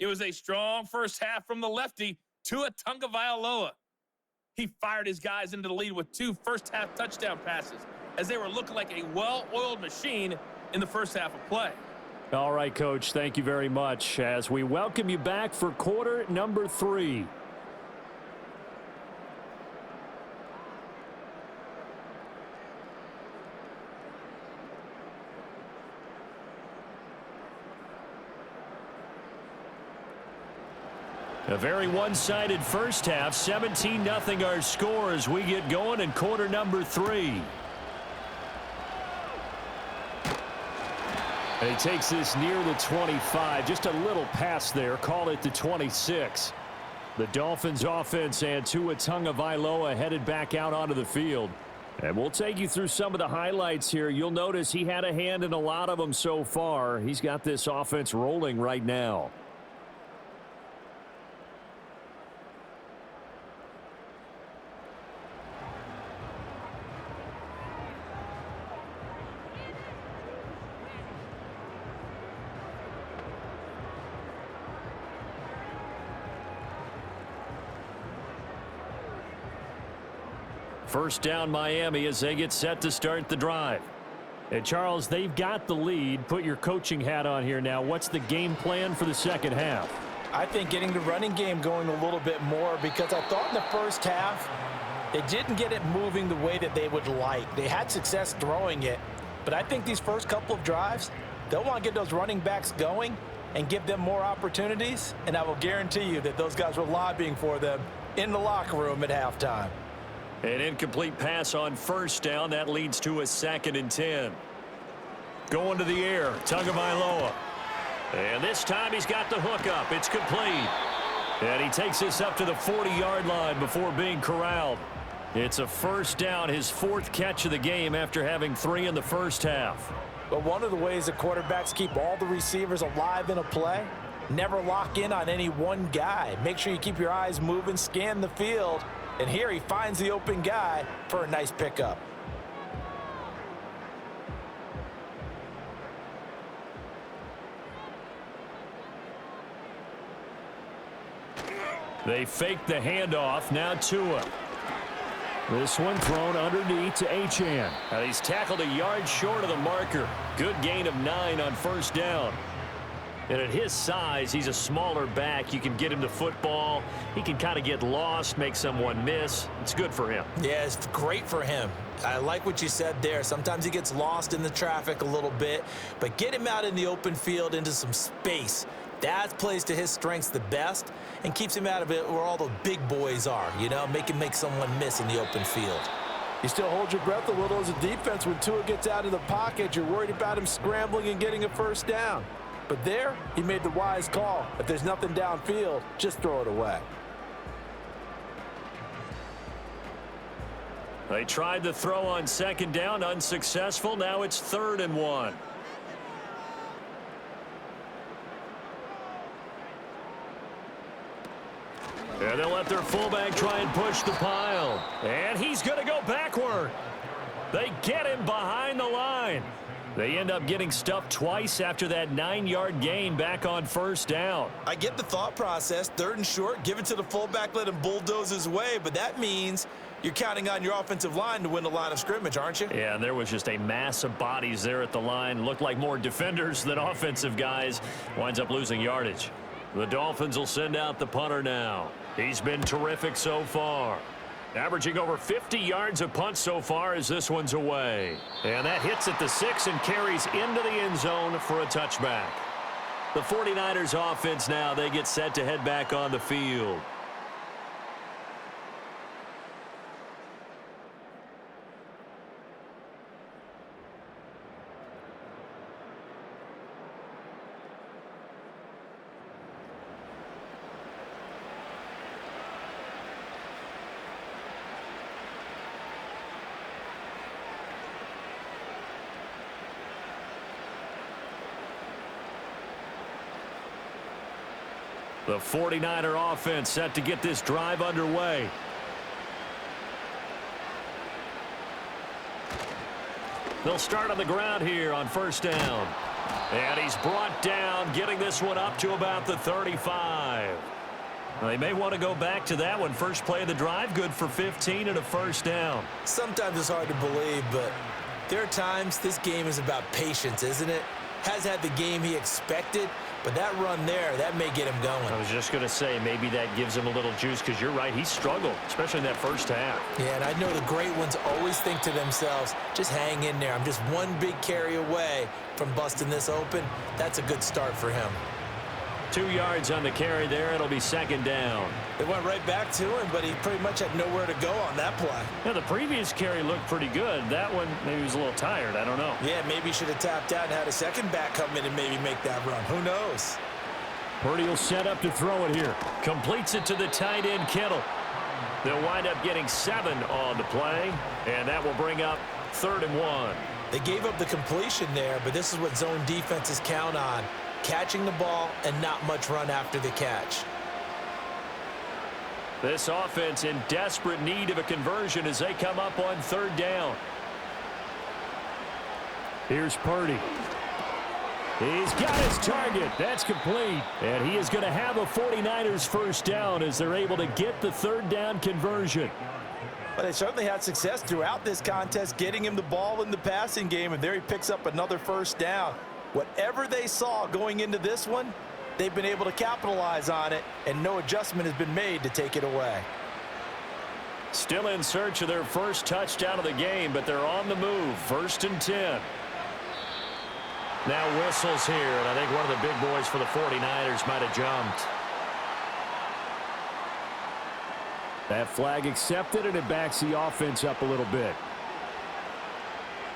It was a strong first half from the lefty, Tua Tagovailoa. He fired his guys into the lead with 2 first-half touchdown passes as they were looking like a well-oiled machine in the first half of play. All right, Coach, thank you very much as we welcome you back for quarter number 3. A very one-sided first half, 17-0 our score as we get going in quarter number 3. He takes this near the 25, just a little pass there, call it the 26. The Dolphins offense and Tua Tagovailoa headed back out onto the field. And we'll take you through some of the highlights here. You'll notice he had a hand in a lot of them so far. He's got this offense rolling right now. First down Miami as they get set to start the drive. And Charles, they've got the lead. Put your coaching hat on here now. What's the game plan for the second half? I think getting the running game going a little bit more, because I thought in the first half they didn't get it moving the way that they would like. They had success throwing it, but I think these first couple of drives, they'll want to get those running backs going and give them more opportunities, and I will guarantee you that those guys were lobbying for them in the locker room at halftime. An incomplete pass on first down. That leads to a 2nd and 10. Going to the air, Tagovailoa. And this time he's got the hook up. It's complete. And he takes this up to the 40-yard line before being corralled. It's a first down, his 4th catch of the game after having 3 in the first half. But one of the ways that quarterbacks keep all the receivers alive in a play, never lock in on any one guy. Make sure you keep your eyes moving, scan the field. And here he finds the open guy for a nice pickup. They fake the handoff. Now Tua. This one thrown underneath to Achane. He's tackled a yard short of the marker. Good gain of 9 on first down. And at his size, he's a smaller back. You can get him the football. He can kind of get lost, make someone miss. It's good for him. Yeah, it's great for him. I like what you said there. Sometimes he gets lost in the traffic a little bit, but get him out in the open field into some space. That plays to his strengths the best and keeps him out of it where all the big boys are, you know, make someone miss in the open field. You still hold your breath a little as a defense when Tua gets out of the pocket. You're worried about him scrambling and getting a first down. But there, he made the wise call. If there's nothing downfield, just throw it away. They tried the throw on second down, unsuccessful. Now it's 3rd and 1. And they'll let their fullback try and push the pile. And he's going to go backward. They get him behind the line. They end up getting stuffed twice after that 9-yard gain back on first down. I get the thought process. 3rd and short, give it to the fullback, let him bulldoze his way. But that means you're counting on your offensive line to win the line of scrimmage, aren't you? Yeah, and there was just a mass of bodies there at the line. Looked like more defenders than offensive guys. Winds up losing yardage. The Dolphins will send out the punter now. He's been terrific so far. Averaging over 50 yards of punt so far as this one's away. And that hits at the 6 and carries into the end zone for a touchback. The 49ers offense now, they get set to head back on the field. The 49er offense set to get this drive underway. They'll start on the ground here on first down. And he's brought down, getting this one up to about the 35. They may want to go back to that one. First play of the drive, good for 15 and a first down. Sometimes it's hard to believe, but there are times this game is about patience, isn't it? has had the game he expected, but that run there, that may get him going. I was just going to say, maybe that gives him a little juice, because you're right, he struggled, especially in that first half. Yeah, and I know the great ones always think to themselves, just hang in there. I'm just one big carry away from busting this open. That's a good start for him. 2 yards on the carry there. It'll be second down. It went right back to him, but he pretty much had nowhere to go on that play. Yeah, the previous carry looked pretty good. That one, maybe he was a little tired. I don't know. Yeah, maybe he should have tapped out and had a second back come in and maybe make that run. Who knows? Purdy will set up to throw it here. Completes it to the tight end, Kittle. They'll wind up getting 7 on the play, and that will bring up 3rd and 1. They gave up the completion there, but this is what zone defenses count on. Catching the ball and not much run after the catch. This offense in desperate need of a conversion as they come up on 3rd down. Here's Purdy. He's got his target. That's complete. And he is going to have a 49ers first down as they're able to get the 3rd down conversion. But they certainly had success throughout this contest, getting him the ball in the passing game, and there he picks up another first down. Whatever they saw going into this one, they've been able to capitalize on it, and no adjustment has been made to take it away. Still in search of their first touchdown of the game, but they're on the move. 1st and 10. Now whistles here, and I think one of the big boys for the 49ers might have jumped. That flag accepted, and it backs the offense up a little bit.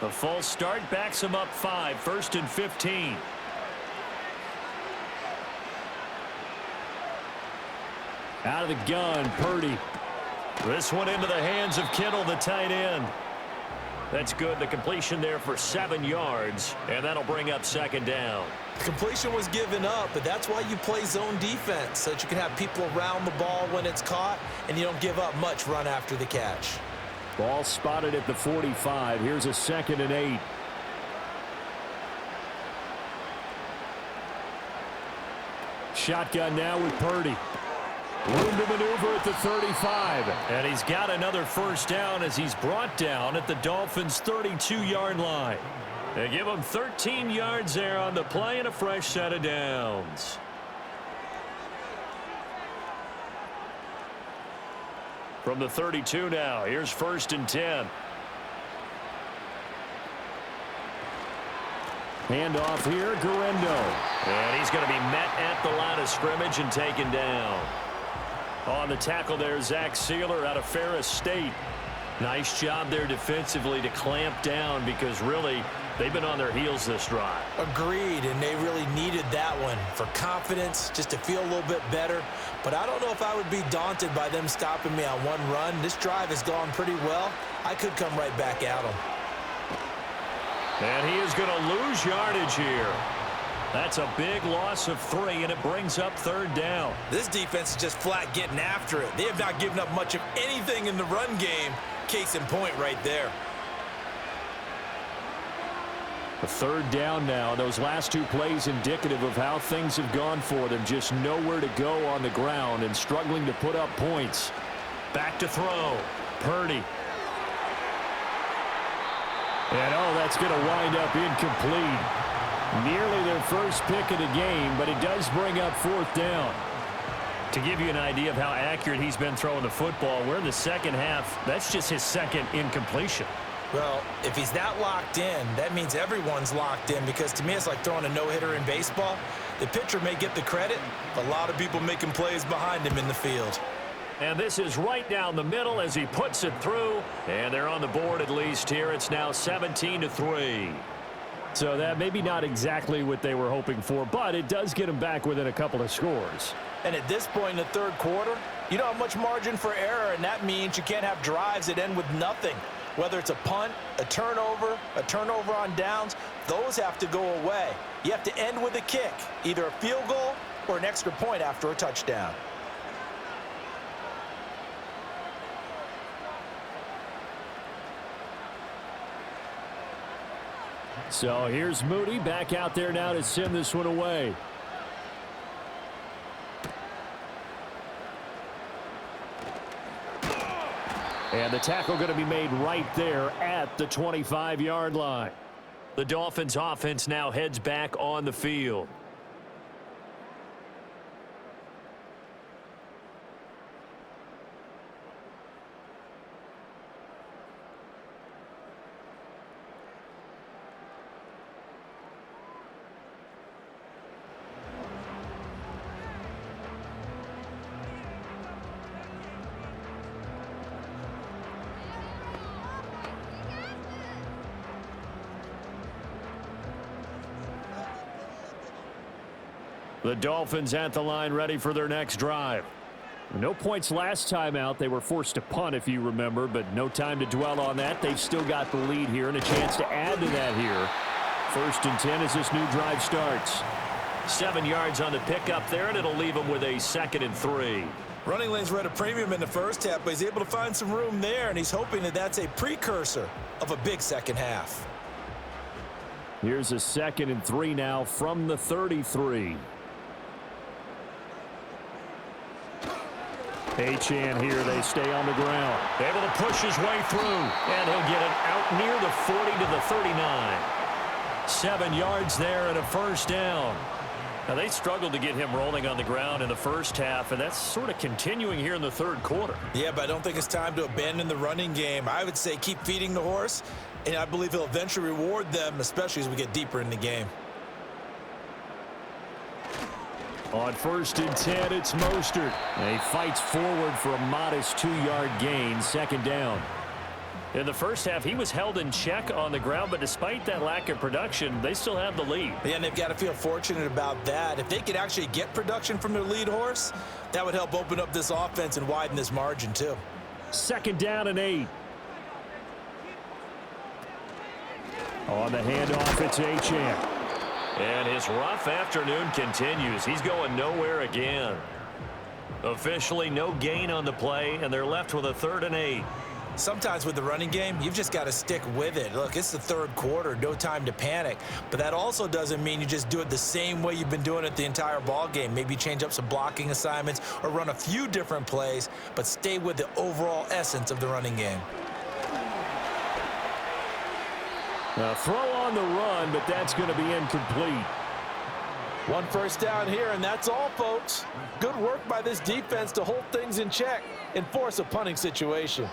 The false start backs them up 5. 1st and 15. Out of the gun, Purdy. This one into the hands of Kittle, the tight end. That's good. The completion there for 7 yards, and that'll bring up 2nd down. The completion was given up, but that's why you play zone defense, so that you can have people around the ball when it's caught, and you don't give up much run after the catch. Ball spotted at the 45. Here's a 2nd and 8. Shotgun now with Purdy. Room to maneuver at the 35. And he's got another first down as he's brought down at the Dolphins' 32-yard line. They give him 13 yards there on the play and a fresh set of downs. From the 32 now, here's 1st and 10. Handoff here, Guerendo. And he's going to be met at the line of scrimmage and taken down. On the tackle there, Zach Sealer out of Ferris State. Nice job there defensively to clamp down, because really they've been on their heels this drive. Agreed, and they really needed that one for confidence, just to feel a little bit better. But I don't know if I would be daunted by them stopping me on one run. This drive has gone pretty well. I could come right back at them. And he is going to lose yardage here. That's a big loss of 3, and it brings up 3rd down. This defense is just flat getting after it. They have not given up much of anything in the run game. Case in point right there. A 3rd down now. Those last 2 plays indicative of how things have gone for them. Just nowhere to go on the ground and struggling to put up points. Back to throw. Purdy. And that's going to wind up incomplete. Nearly their first pick of the game, but it does bring up 4th down. To give you an idea of how accurate he's been throwing the football, we're in the second half. That's just his 2nd incompletion. Well, if he's that locked in, that means everyone's locked in, because to me it's like throwing a no-hitter in baseball. The pitcher may get the credit, but a lot of people making plays behind him in the field. And this is right down the middle as he puts it through, and they're on the board at least here. It's now 17-3. So that maybe not exactly what they were hoping for, but it does get them back within a couple of scores. And at this point in the 3rd quarter, you don't have much margin for error, and that means you can't have drives that end with nothing. Whether it's a punt, a turnover on downs, those have to go away. You have to end with a kick, either a field goal or an extra point after a touchdown. So here's Moody back out there now to send this one away. And the tackle going to be made right there at the 25-yard line. The Dolphins offense now heads back on the field. The Dolphins at the line ready for their next drive. No points last time out. They were forced to punt, if you remember, but no time to dwell on that. They've still got the lead here and a chance to add to that here. 1st and 10 as this new drive starts. 7 yards on the pickup there, and it'll leave them with a 2nd and 3. Running lanes were at a premium in the first half, but he's able to find some room there, and he's hoping that that's a precursor of a big second half. Here's a 2nd and 3 now from the 33. Achane here. They stay on the ground. Able to push his way through, and he'll get it out near the 40 to the 39. 7 yards there and a first down. Now, they struggled to get him rolling on the ground in the first half, and that's sort of continuing here in the third quarter. Yeah, but I don't think it's time to abandon the running game. I would say keep feeding the horse, and I believe he'll eventually reward them, especially as we get deeper in the game. On 1st and 10, it's Mostert. And he fights forward for a modest 2-yard gain, 2nd down. In the first half, he was held in check on the ground, but despite that lack of production, they still have the lead. Yeah, and they've got to feel fortunate about that. If they could actually get production from their lead horse, that would help open up this offense and widen this margin too. 2nd down and 8. On the handoff, it's Achane. And his rough afternoon continues. He's going nowhere again. Officially no gain on the play, and they're left with a 3rd and 8. Sometimes with the running game, you've just got to stick with it. Look, it's the third quarter, no time to panic. But that also doesn't mean you just do it the same way you've been doing it the entire ball game. Maybe change up some blocking assignments or run a few different plays, but stay with the overall essence of the running game. A throw on the run, but that's going to be incomplete. 1 first down here, and that's all, folks. Good work by this defense to hold things in check and force a punting situation.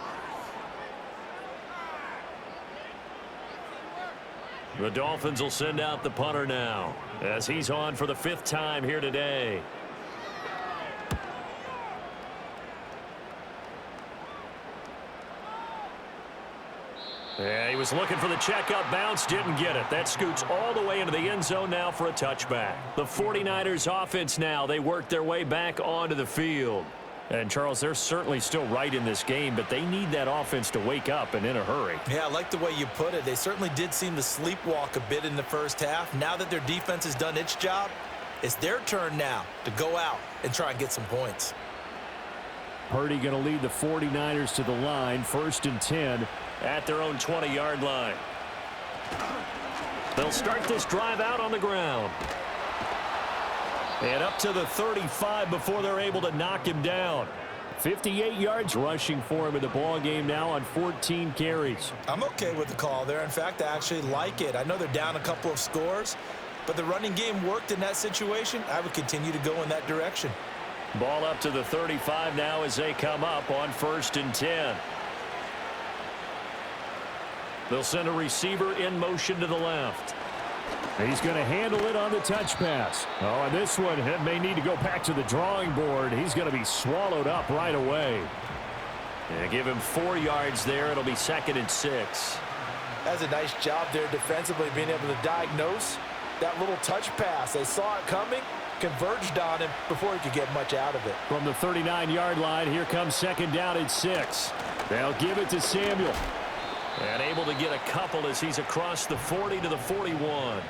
The Dolphins will send out the punter now as he's on for the 5th time here today. Yeah, he was looking for the checkup bounce, didn't get it. That scoots all the way into the end zone now for a touchback. The 49ers offense now, they work their way back onto the field. And, Charles, they're certainly still right in this game, but they need that offense to wake up and in a hurry. Yeah, I like the way you put it. They certainly did seem to sleepwalk a bit in the first half. Now that their defense has done its job, it's their turn now to go out and try and get some points. Parity going to lead the 49ers to the line, 1st and 10 at their own 20-yard line. They'll start this drive out on the ground. And up to the 35 before they're able to knock him down. 58 yards rushing for him in the ball game now on 14 carries. I'm okay with the call there. In fact, I actually like it. I know they're down a couple of scores, but the running game worked in that situation. I would continue to go in that direction. Ball up to the 35 now as they come up on 1st and 10. They'll send a receiver in motion to the left. He's going to handle it on the touch pass. Oh, and this one may need to go back to the drawing board. He's going to be swallowed up right away. And give him 4 yards there. It'll be 2nd and 6. That's a nice job there defensively, being able to diagnose that little touch pass. They saw it coming, converged on him before he could get much out of it. From the 39-yard line, here comes 2nd down and 6. They'll give it to Samuel. And able to get a couple as he's across the 40 to the 41.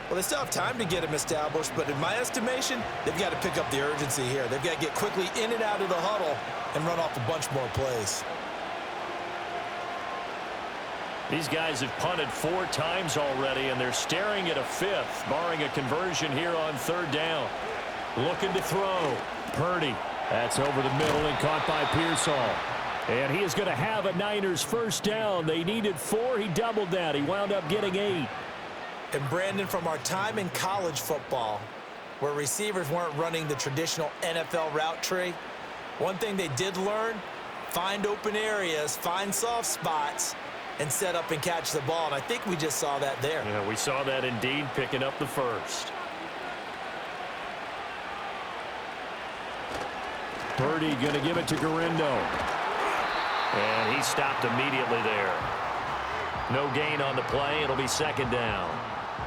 Well, they still have time to get him established, but in my estimation, they've got to pick up the urgency here. They've got to get quickly in and out of the huddle and run off a bunch more plays. These guys have punted 4 times already, and they're staring at a 5th, barring a conversion here on 3rd down. Looking to throw. Purdy. That's over the middle and caught by Pearsall. And he is going to have a Niners first down. They needed 4. He doubled that. He wound up getting 8. And Brandon, from our time in college football, where receivers weren't running the traditional NFL route tree, one thing they did learn, find open areas, find soft spots, and set up and catch the ball. And I think we just saw that there. Yeah, we saw that indeed, picking up the first. Purdy going to give it to Garindo. And he stopped immediately there. No gain on the play. It'll be second down.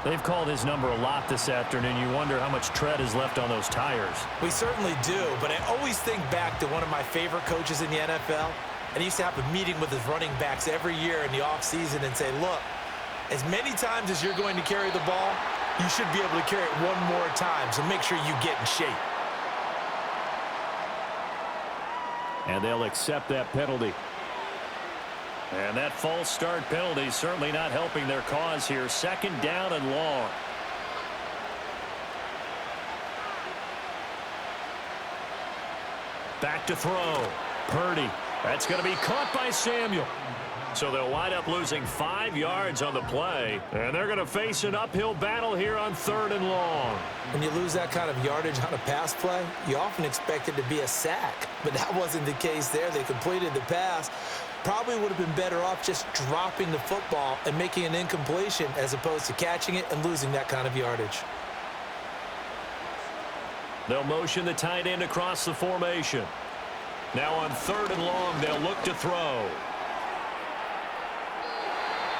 They've called his number a lot this afternoon. You wonder how much tread is left on those tires. We certainly do, but I always think back to one of my favorite coaches in the NFL, and he used to have a meeting with his running backs every year in the offseason and say, look, as many times as you're going to carry the ball, you should be able to carry it one more time, so make sure you get in shape. And they'll accept that penalty. And that false start penalty certainly not helping their cause here. Second down and long. Back to throw. Purdy. That's going to be caught by Samuel. So they'll wind up losing 5 yards on the play. And they're going to face an uphill battle here on 3rd and long. When you lose that kind of yardage on a pass play, you often expect it to be a sack. But that wasn't the case there. They completed the pass. Probably would have been better off just dropping the football and making an incompletion as opposed to catching it and losing that kind of yardage. They'll motion the tight end across the formation. Now on 3rd and long, they'll look to throw.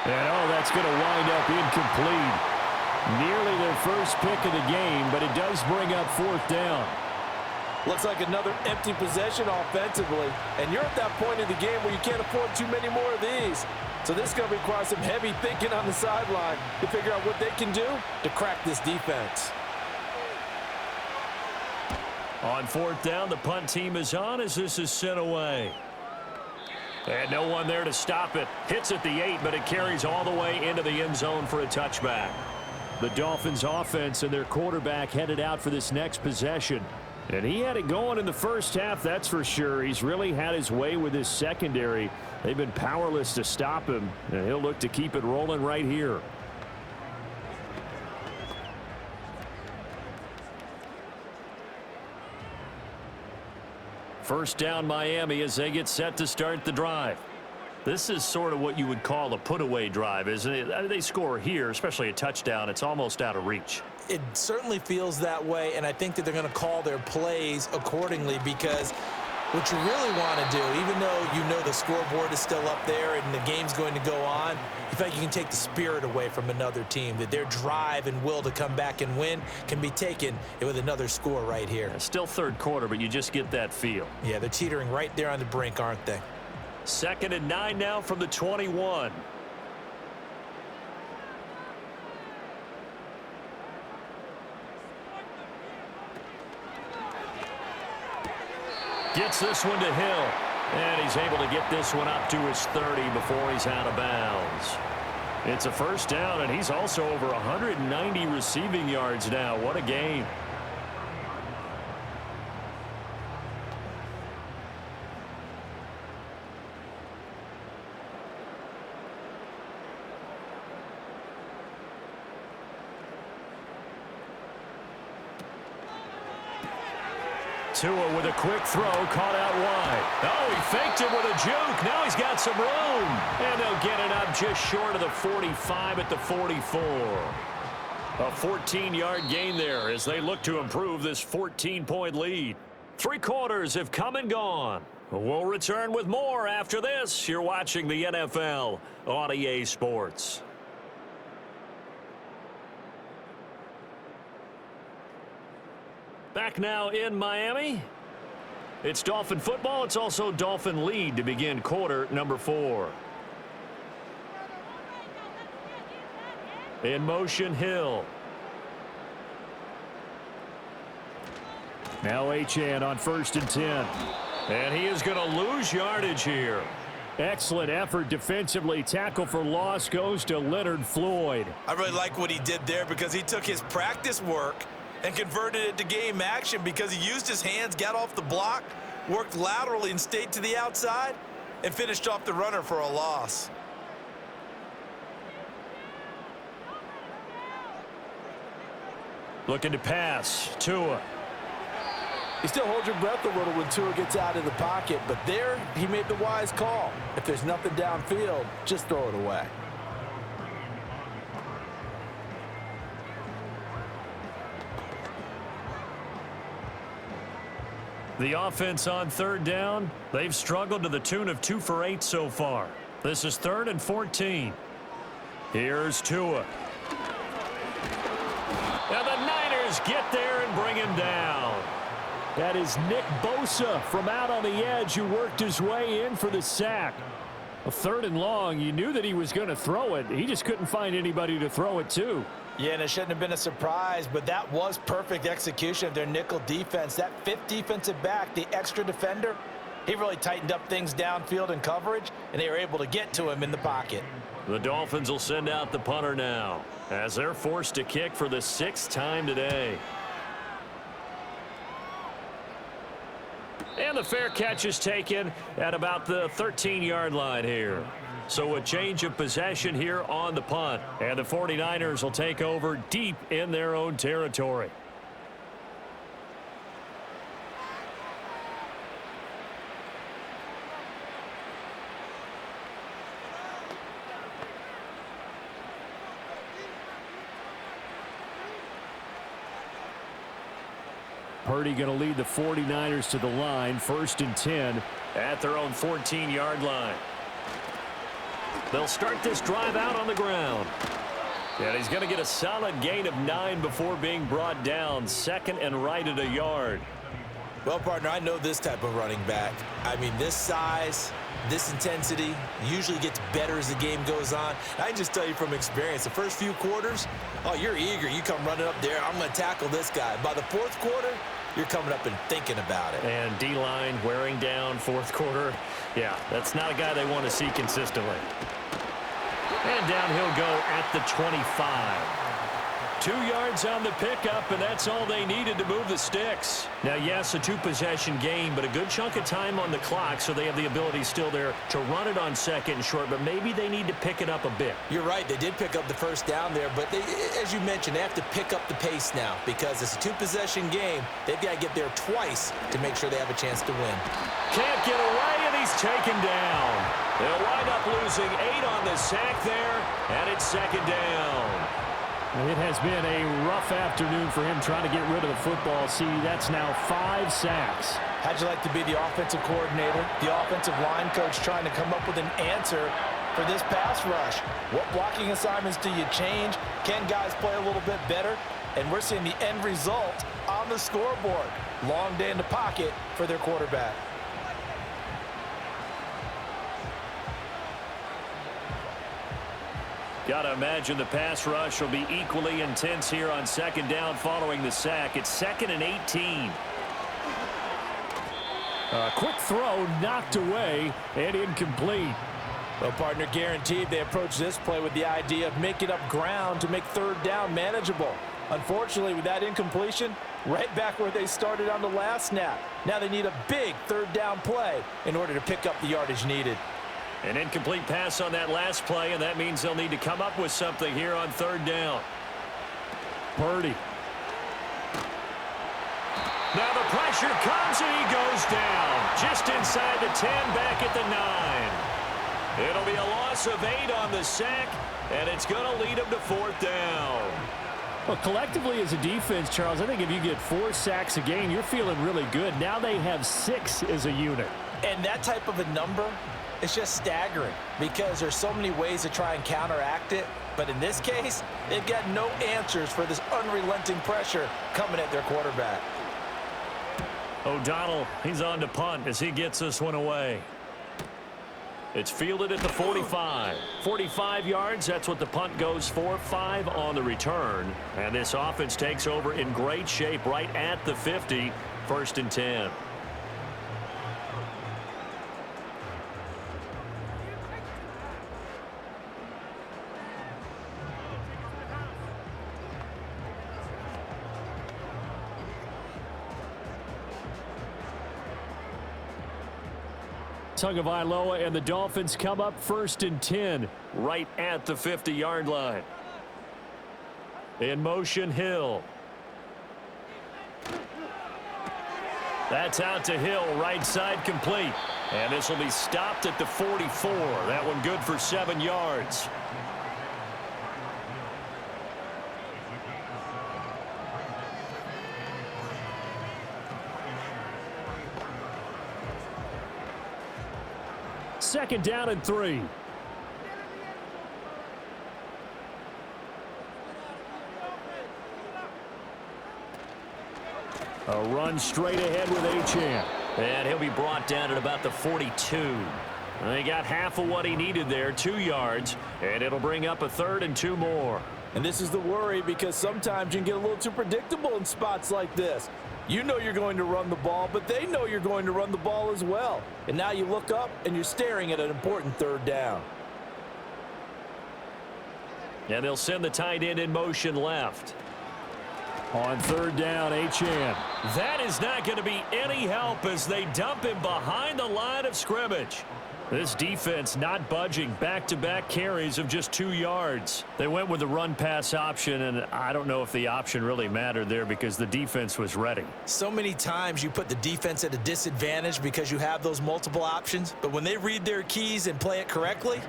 And, oh, that's going to wind up incomplete. Nearly their first pick of the game, but it does bring up 4th down. Looks like another empty possession offensively, and you're at that point in the game where you can't afford too many more of these. So this is going to require some heavy thinking on the sideline to figure out what they can do to crack this defense. On 4th down, the punt team is on as this is sent away. And no one there to stop it. Hits at the 8, but it carries all the way into the end zone for a touchback. The Dolphins offense and their quarterback headed out for this next possession. And he had it going in the first half, that's for sure. He's really had his way with his secondary. They've been powerless to stop him, and he'll look to keep it rolling right here. First down Miami as they get set to start the drive. This is sort of what you would call a put-away drive, isn't it? They score here, especially a touchdown. It's almost out of reach. It certainly feels that way, and I think that they're going to call their plays accordingly because what you really want to do, even though you know the scoreboard is still up there and the game's going to go on, you feel like you can take the spirit away from another team, that their drive and will to come back and win can be taken with another score right here. Yeah, still 3rd quarter, but you just get that feel. Yeah, they're teetering right there on the brink, aren't they? 2nd and 9 now from the 21. Gets this one to Hill. And he's able to get this one up to his 30 before he's out of bounds. It's a first down, and he's also over 190 receiving yards now. What a game. Tua with a quick throw, caught out wide. Oh, he faked it with a juke. Now he's got some room. And they'll get it up just short of the 45 at the 44. A 14-yard gain there as they look to improve this 14-point lead. 3 quarters have come and gone. We'll return with more after this. You're watching the NFL on EA Sports. Back now in Miami. It's Dolphin football. It's also Dolphin lead to begin quarter number 4. In motion, Hill. Now Achane on 1st and 10. And he is going to lose yardage here. Excellent effort defensively. Tackle for loss goes to Leonard Floyd. I really like what he did there because he took his practice work and converted it to game action because he used his hands, got off the block, worked laterally and stayed to the outside, and finished off the runner for a loss. Looking to pass. Tua. You still hold your breath a little when Tua gets out of the pocket, but there he made the wise call. If there's nothing downfield, just throw it away. The offense on third down, they've struggled to the tune of 2 for 8 so far. This is 3rd and 14. Here's Tua. And the Niners get there and bring him down. That is Nick Bosa from out on the edge who worked his way in for the sack. A 3rd and long, you knew that he was going to throw it. He just couldn't find anybody to throw it to. Yeah, and it shouldn't have been a surprise, but that was perfect execution of their nickel defense. That 5th defensive back, the extra defender, he really tightened up things downfield in coverage, and they were able to get to him in the pocket. The Dolphins will send out the punter now as they're forced to kick for the 6th time today. And the fair catch is taken at about the 13-yard line here. So a change of possession here on the punt. And the 49ers will take over deep in their own territory. Parity going to lead the 49ers to the line. 1st and 10 at their own 14-yard line. They'll start this drive out on the ground. And he's going to get a solid gain of 9 before being brought down. 2nd and right at a yard. Well, partner, I know this type of running back. I mean, this size, this intensity usually gets better as the game goes on. I can just tell you from experience, the first few quarters, oh, you're eager. You come running up there, I'm going to tackle this guy. By the 4th quarter, you're coming up and thinking about it. And D-line wearing down 4th quarter. Yeah, that's not a guy they want to see consistently. And down he'll go at the 25. 2 yards on the pickup, and that's all they needed to move the sticks. Now, yes, a 2-possession game, but a good chunk of time on the clock, so they have the ability still there to run it on 2nd and short, but maybe they need to pick it up a bit. You're right. They did pick up the 1st down there, but they, as you mentioned, they have to pick up the pace now because it's a 2-possession game. They've got to get there twice to make sure they have a chance to win. Can't get away, and he's taken down. They'll wind up losing 8 on the sack there, and it's 2nd down. It has been a rough afternoon for him trying to get rid of the football. See, that's now 5 sacks. How'd you like to be the offensive coordinator, the offensive line coach trying to come up with an answer for this pass rush? What blocking assignments do you change? Can guys play a little bit better? And we're seeing the end result on the scoreboard. Long day in the pocket for their quarterback. Got to imagine the pass rush will be equally intense here on 2nd down following the sack. It's 2nd and 18. A quick throw knocked away and incomplete. Well, partner, guaranteed they approach this play with the idea of making up ground to make 3rd down manageable. Unfortunately, with that incompletion, right back where they started on the last snap. Now they need a big 3rd down play in order to pick up the yardage needed. An incomplete pass on that last play, and that means they'll need to come up with something here on 3rd down. Parity. Now the pressure comes, and he goes down. Just inside the 10, back at the 9. It'll be a loss of 8 on the sack, and it's going to lead him to 4th down. Well, collectively as a defense, Charles, I think if you get 4 sacks a game, you're feeling really good. Now they have 6 as a unit. And that type of a number, it's just staggering because there's so many ways to try and counteract it. But in this case, they've got no answers for this unrelenting pressure coming at their quarterback. O'Donnell, he's on to punt as he gets this one away. It's fielded at the 45. 45 yards, that's what the punt goes for. 5 on the return. And this offense takes over in great shape right at the 50. 1st and 10. Tagovailoa and the Dolphins come up 1st and 10. Right at the 50-yard line. In motion, Hill. That's out to Hill, right side complete. And this will be stopped at the 44. That one good for 7 yards. Second down and 3. A run straight ahead with Achane. And he'll be brought down at about the 42. They got half of what he needed there, 2 yards, and it'll bring up a 3rd and 2 more. And this is the worry, because sometimes you can get a little too predictable in spots like this. You know you're going to run the ball, but they know you're going to run the ball as well. And now you look up and you're staring at an important 3rd down. And they'll send the tight end in motion left. On 3rd down, Achane. That is not going to be any help as they dump him behind the line of scrimmage. This defense not budging. Back-to-back carries of just 2 yards. They went with the run-pass option, and I don't know if the option really mattered there because the defense was ready. So many times you put the defense at a disadvantage because you have those multiple options, but when they read their keys and play it correctly,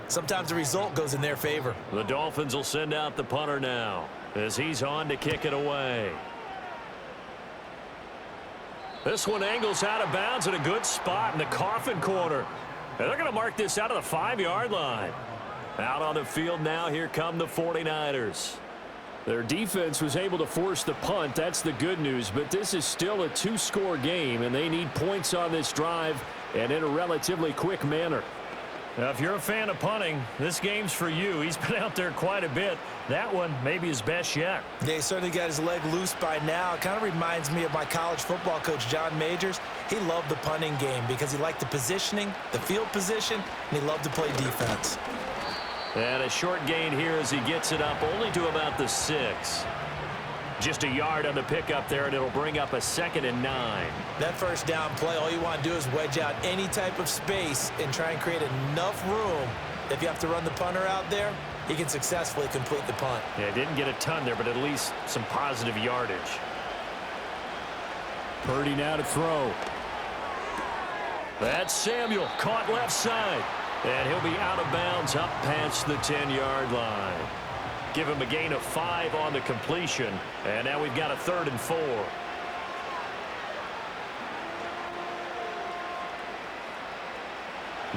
sometimes the result goes in their favor. The Dolphins will send out the punter now as he's on to kick it away. This one angles out of bounds at a good spot in the coffin corner. And they're going to mark this out of the 5-yard line. Out on the field now, here come the 49ers. Their defense was able to force the punt. That's the good news, but this is still a 2-score game, and they need points on this drive and in a relatively quick manner. Now, if you're a fan of punting, this game's for you. He's been out there quite a bit. That one maybe his best yet. Yeah, he certainly got his leg loose by now. It kind of reminds me of my college football coach, John Majors. He loved the punting game because he liked the positioning, the field position, and he loved to play defense. And a short gain here as he gets it up only to about the 6. Just a yard on the pickup there, and it'll bring up a 2nd and 9. That first down play, all you want to do is wedge out any type of space and try and create enough room. If you have to run the punter out there, he can successfully complete the punt. Yeah, didn't get a ton there, but at least some positive yardage. Purdy now to throw. That's Samuel, caught left side. And he'll be out of bounds up past the 10-yard line. Give him a gain of 5 on the completion. And now we've got a 3rd and 4.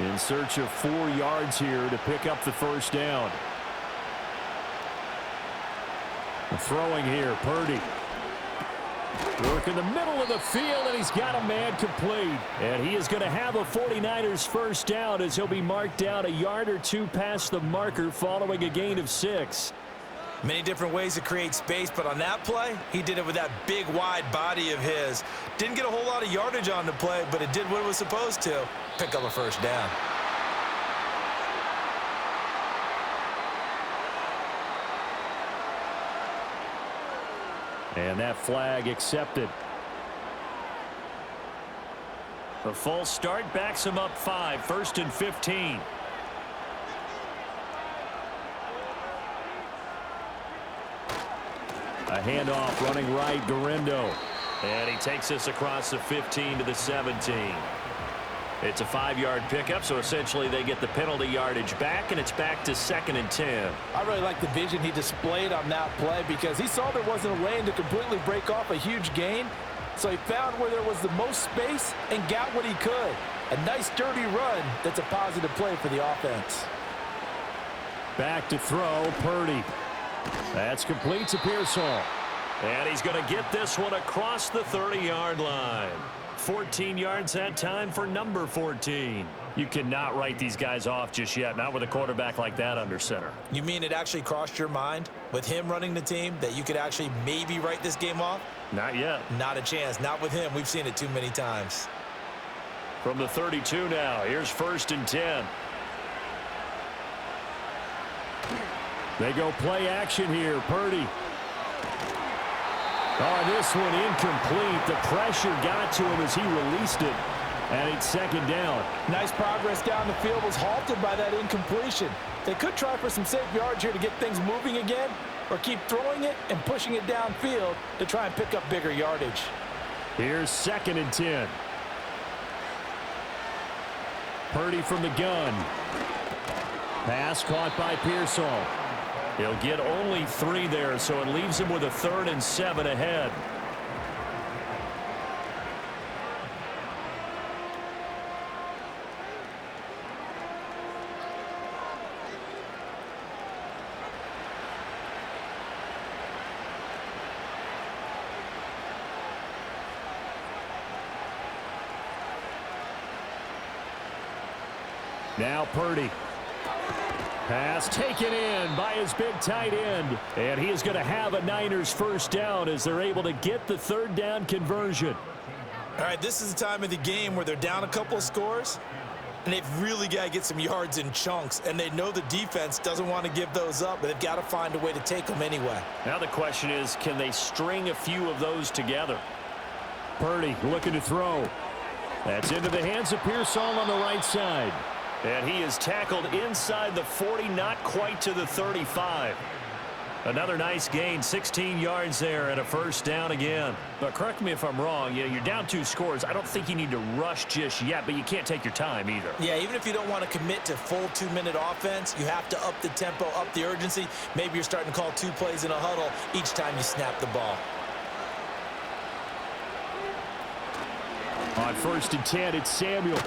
In search of 4 yards here to pick up the first down. Throwing here, Purdy. Work in the middle of the field, and he's got a man complete. And he is going to have a 49ers first down as he'll be marked down a yard or 2 past the marker following a gain of 6. Many different ways to create space, but on that play, he did it with that big, wide body of his. Didn't get a whole lot of yardage on the play, but it did what it was supposed to. Pick up a first down. And that flag accepted. The false start backs him up 5, 1st and 15. A handoff running right, Garindo. And he takes this across the 15 to the 17. It's a 5-yard pickup, so essentially they get the penalty yardage back, and it's back to 2nd and 10. I really like the vision he displayed on that play because he saw there wasn't a lane to completely break off a huge gain. So he found where there was the most space and got what he could. A nice, dirty run that's a positive play for the offense. Back to throw, Purdy. That's complete to Pearsall. And he's going to get this one across the 30-yard line. 14 yards that time for number 14. You cannot write these guys off just yet, not with a quarterback like that under center. You mean it actually crossed your mind with him running the team that you could actually maybe write this game off? Not yet. Not a chance. Not with him. We've seen it too many times. From the 32 now, here's 1st and 10. They go play action here. Purdy. Oh, this one incomplete. The pressure got to him as he released it. And it's 2nd down. Nice progress down the field was halted by that incompletion. They could try for some safe yards here to get things moving again, or keep throwing it and pushing it downfield to try and pick up bigger yardage. Here's 2nd and 10. Purdy from the gun. Pass caught by Pearsall. He'll get only 3 there, so it leaves him with a 3rd and 7 ahead. Now Purdy. Pass taken in by his big tight end. And he is going to have a Niners first down as they're able to get the 3rd down conversion. All right, this is the time of the game where they're down a couple of scores, and they've really got to get some yards in chunks, and they know the defense doesn't want to give those up, but they've got to find a way to take them anyway. Now the question is, can they string a few of those together? Purdy looking to throw. That's into the hands of Pearsall on the right side. And he is tackled inside the 40, not quite to the 35. Another nice gain, 16 yards there and a first down again. But correct me if I'm wrong, you're down 2 scores. I don't think you need to rush just yet, but you can't take your time either. Yeah, even if you don't want to commit to full 2-minute offense, you have to up the tempo, up the urgency. Maybe you're starting to call 2 plays in a huddle each time you snap the ball. On 1st and 10, it's Samuel.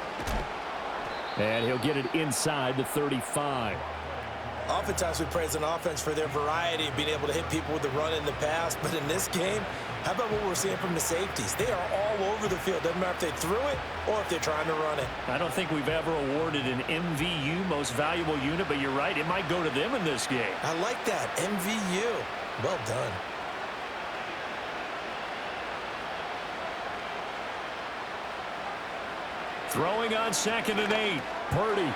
And he'll get it inside the 35. Oftentimes we praise an offense for their variety of being able to hit people with the run and the pass. But in this game, how about what we're seeing from the safeties? They are all over the field. Doesn't matter if they threw it or if they're trying to run it. I don't think we've ever awarded an MVU, most valuable unit, but you're right. It might go to them in this game. I like that. MVU. Well done. Throwing on 2nd and 8. Purdy.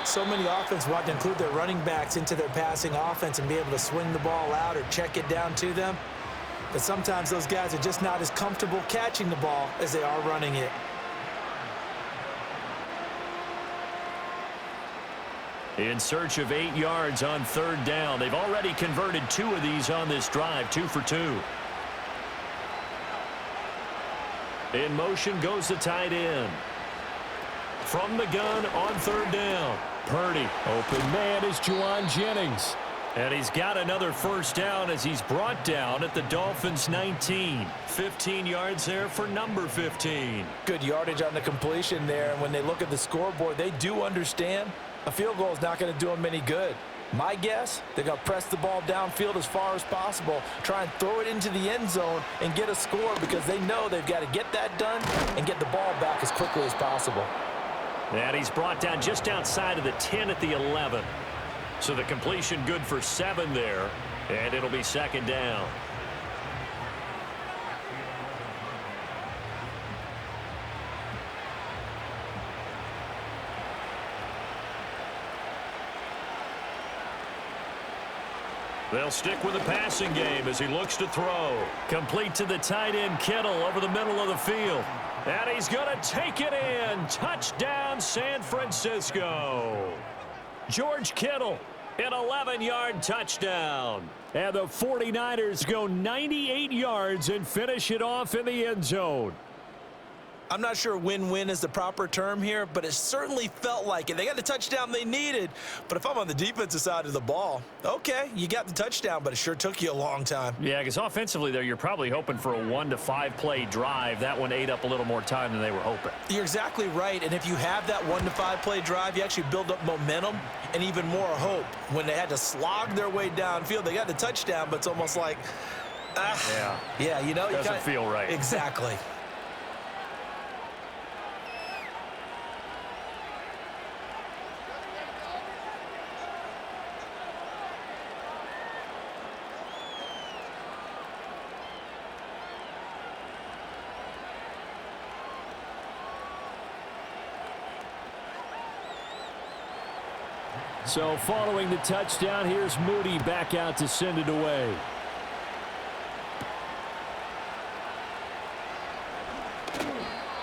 So many offenses want to include their running backs into their passing offense and be able to swing the ball out or check it down to them. But sometimes those guys are just not as comfortable catching the ball as they are running it. In search of 8 yards on 3rd down. They've already converted 2 of these on this drive, 2 for 2. In motion goes the tight end. From the gun on 3rd down. Purdy. Open man is Juwan Jennings. And he's got another first down as he's brought down at the Dolphins 19. 15 yards there for number 15. Good yardage on the completion there. And when they look at the scoreboard, they do understand a field goal is not going to do them any good. My guess, they're going to press the ball downfield as far as possible, try and throw it into the end zone and get a score because they know they've got to get that done and get the ball back as quickly as possible. And he's brought down just outside of the 10 at the 11. So the completion good for 7 there, and it'll be 2nd down. They'll stick with the passing game as he looks to throw. Complete to the tight end, Kittle, over the middle of the field. And he's going to take it in. Touchdown, San Francisco. George Kittle, an 11-yard touchdown. And the 49ers go 98 yards and finish it off in the end zone. I'm not sure win-win is the proper term here, but it certainly felt like it. They got the touchdown they needed, but if I'm on the defensive side of the ball, okay, you got the touchdown, but it sure took you a long time. Yeah, because offensively there, you're probably hoping for a 1 to 5 play drive. That one ate up a little more time than they were hoping. You're exactly right, and if you have that 1 to 5 play drive, you actually build up momentum and even more hope. When they had to slog their way downfield, they got the touchdown, but it's almost like, yeah, you know, doesn't feel right. Exactly. So following the touchdown, here's Moody back out to send it away.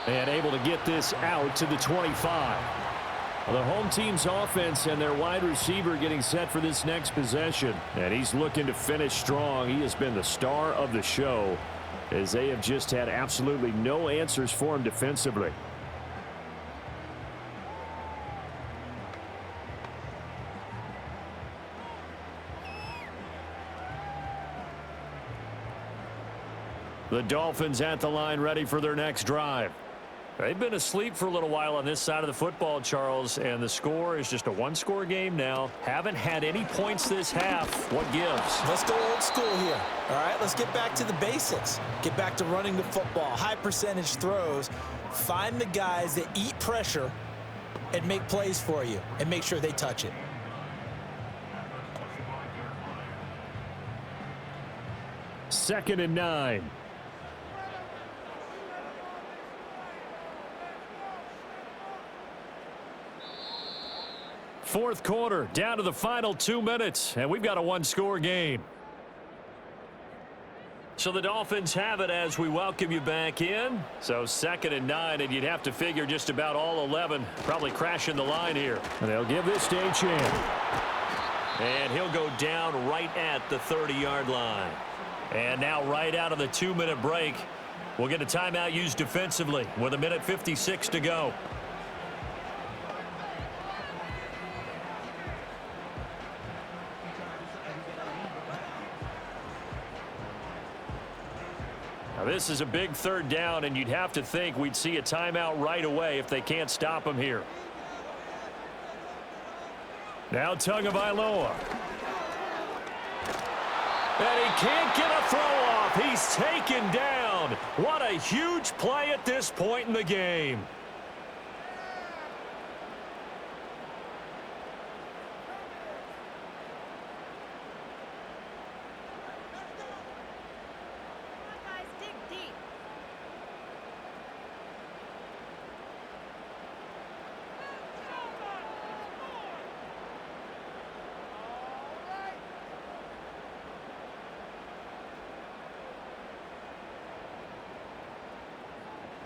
And able to get this out to the 25. The home team's offense and their wide receiver getting set for this next possession. And he's looking to finish strong. He has been the star of the show as they have just had absolutely no answers for him defensively. The Dolphins at the line, ready for their next drive. They've been asleep for a little while on this side of the football, Charles, and the score is just a one-score game now. Haven't had any points this half. What gives? Let's go old school here. All right, let's get back to the basics. Get back to running the football, high percentage throws. Find the guys that eat pressure and make plays for you and make sure they touch it. Second and 9. Fourth quarter, down to the final 2 minutes, and we've got a one-score game. So the Dolphins have it as we welcome you back in. So second and 9, and you'd have to figure just about all 11 probably crashing the line here. And they'll give this to Achane. And he'll go down right at the 30-yard line. And now right out of the 2-minute break, we'll get a timeout used defensively with 1:56 to go. Now this is a big third down, and you'd have to think we'd see a timeout right away if they can't stop him here. Now Tagovailoa. And he can't get a throw off. He's taken down. What a huge play at this point in the game.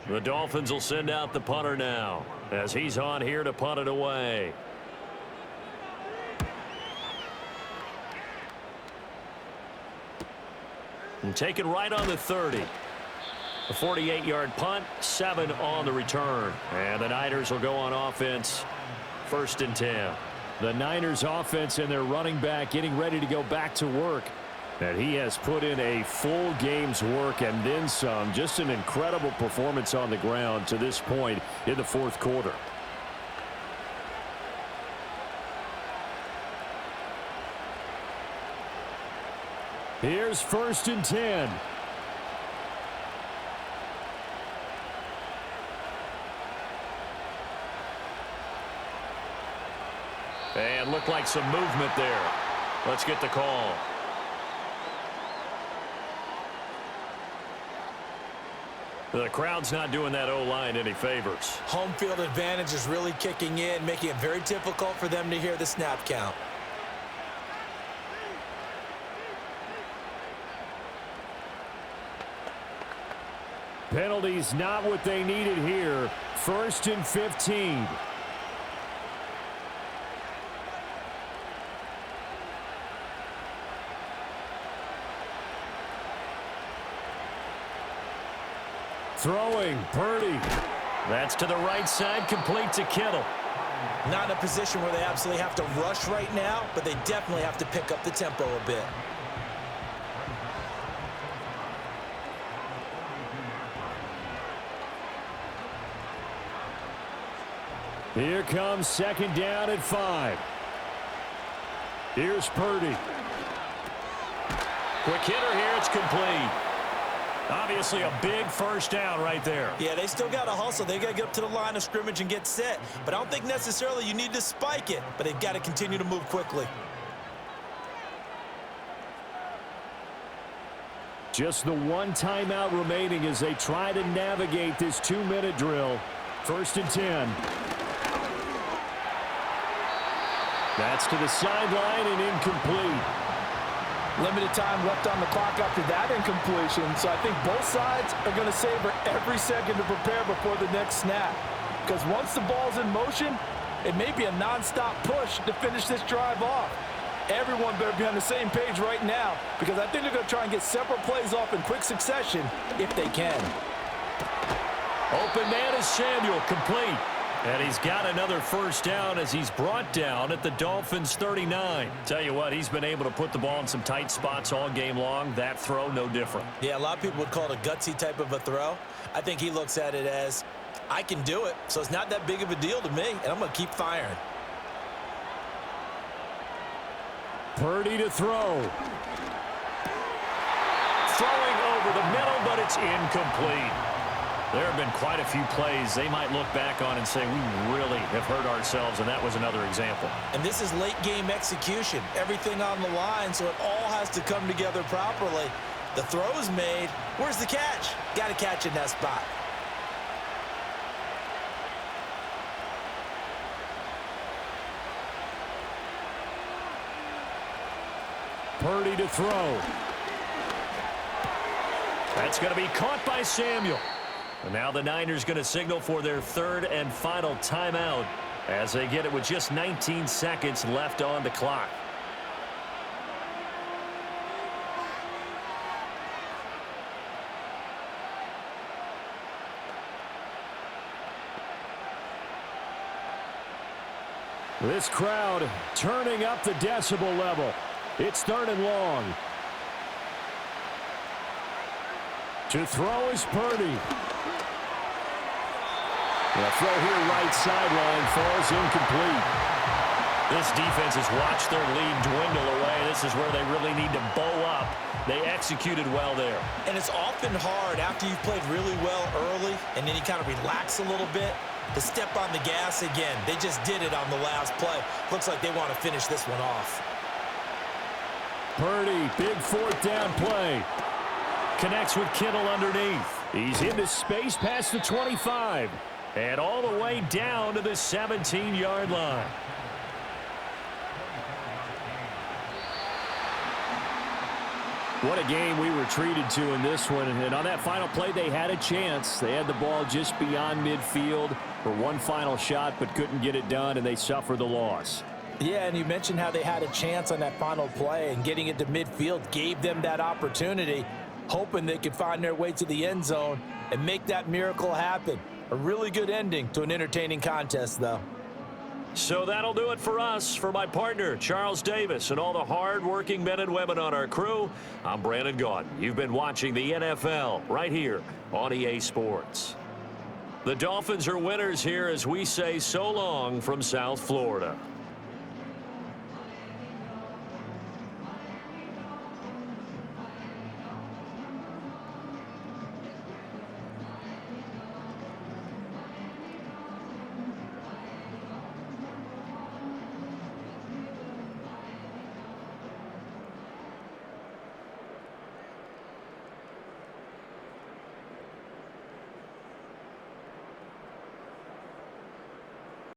The Dolphins will send out the punter now as he's on here to punt it away. And taken right on the 30. A 48-yard punt, 7 on the return. And the Niners will go on offense, 1st and 10. The Niners offense and their running back getting ready to go back to work. And he has put in a full game's work and then some. Just an incredible performance on the ground to this point in the fourth quarter. Here's 1st and 10. And looked like some movement there. Let's get the call. The crowd's not doing that O-line any favors. Home field advantage is really kicking in, making it very difficult for them to hear the snap count. Penalties not what they needed here. 1st and 15. Throwing, Parity. That's to the right side, complete to Kittle. Not in a position where they absolutely have to rush right now, but they definitely have to pick up the tempo a bit. Here comes 2nd down at 5. Here's Parity. Quick hitter here, it's complete. Obviously a big 1st down right there. Yeah, they still got to hustle. They got to get up to the line of scrimmage and get set. But I don't think necessarily you need to spike it, but they've got to continue to move quickly. Just the one timeout remaining as they try to navigate this 2-minute drill. 1st and 10. That's to the sideline and incomplete. Limited time left on the clock after that incompletion, so I think both sides are going to savor every second to prepare before the next snap. Because once the ball's in motion, it may be a nonstop push to finish this drive off. Everyone better be on the same page right now because I think they're going to try and get several plays off in quick succession if they can. Open man is Samuel, complete. And he's got another first down as he's brought down at the Dolphins' 39. Tell you what, he's been able to put the ball in some tight spots all game long. That throw, no different. Yeah, a lot of people would call it a gutsy type of a throw. I think he looks at it as, I can do it, so it's not that big of a deal to me, and I'm going to keep firing. Purdy to throw. Throwing over the middle, but it's incomplete. There have been quite a few plays they might look back on and say, we really have hurt ourselves, and that was another example. And this is late game execution. Everything on the line, so it all has to come together properly. The throw's made. Where's the catch? Got to catch in that spot. Purdy to throw. That's going to be caught by Samuel. And now the Niners going to signal for their third and final timeout as they get it with just 19 seconds left on the clock. This crowd turning up the decibel level. It's third and long. To throw is Purdy. The throw here right sideline falls incomplete. This defense has watched their lead dwindle away. This is where they really need to bow up. They executed well there. And it's often hard after you've played really well early and then you kind of relax a little bit to step on the gas again. They just did it on the last play. Looks like they want to finish this one off. Purdy, big fourth down play. Connects with Kittle underneath. He's into space past the 25. And all the way down to the 17-yard line. What a game we were treated to in this one. And on that final play, they had a chance. They had the ball just beyond midfield for one final shot, but couldn't get it done, and they suffered the loss. Yeah, and you mentioned how they had a chance on that final play, and getting it to midfield gave them that opportunity, hoping they could find their way to the end zone and make that miracle happen. A really good ending to an entertaining contest, though. So that'll do it for us. For my partner, Charles Davis, and all the hard-working men and women on our crew, I'm Brandon Gaudin. You've been watching the NFL right here on EA Sports. The Dolphins are winners here as we say so long from South Florida.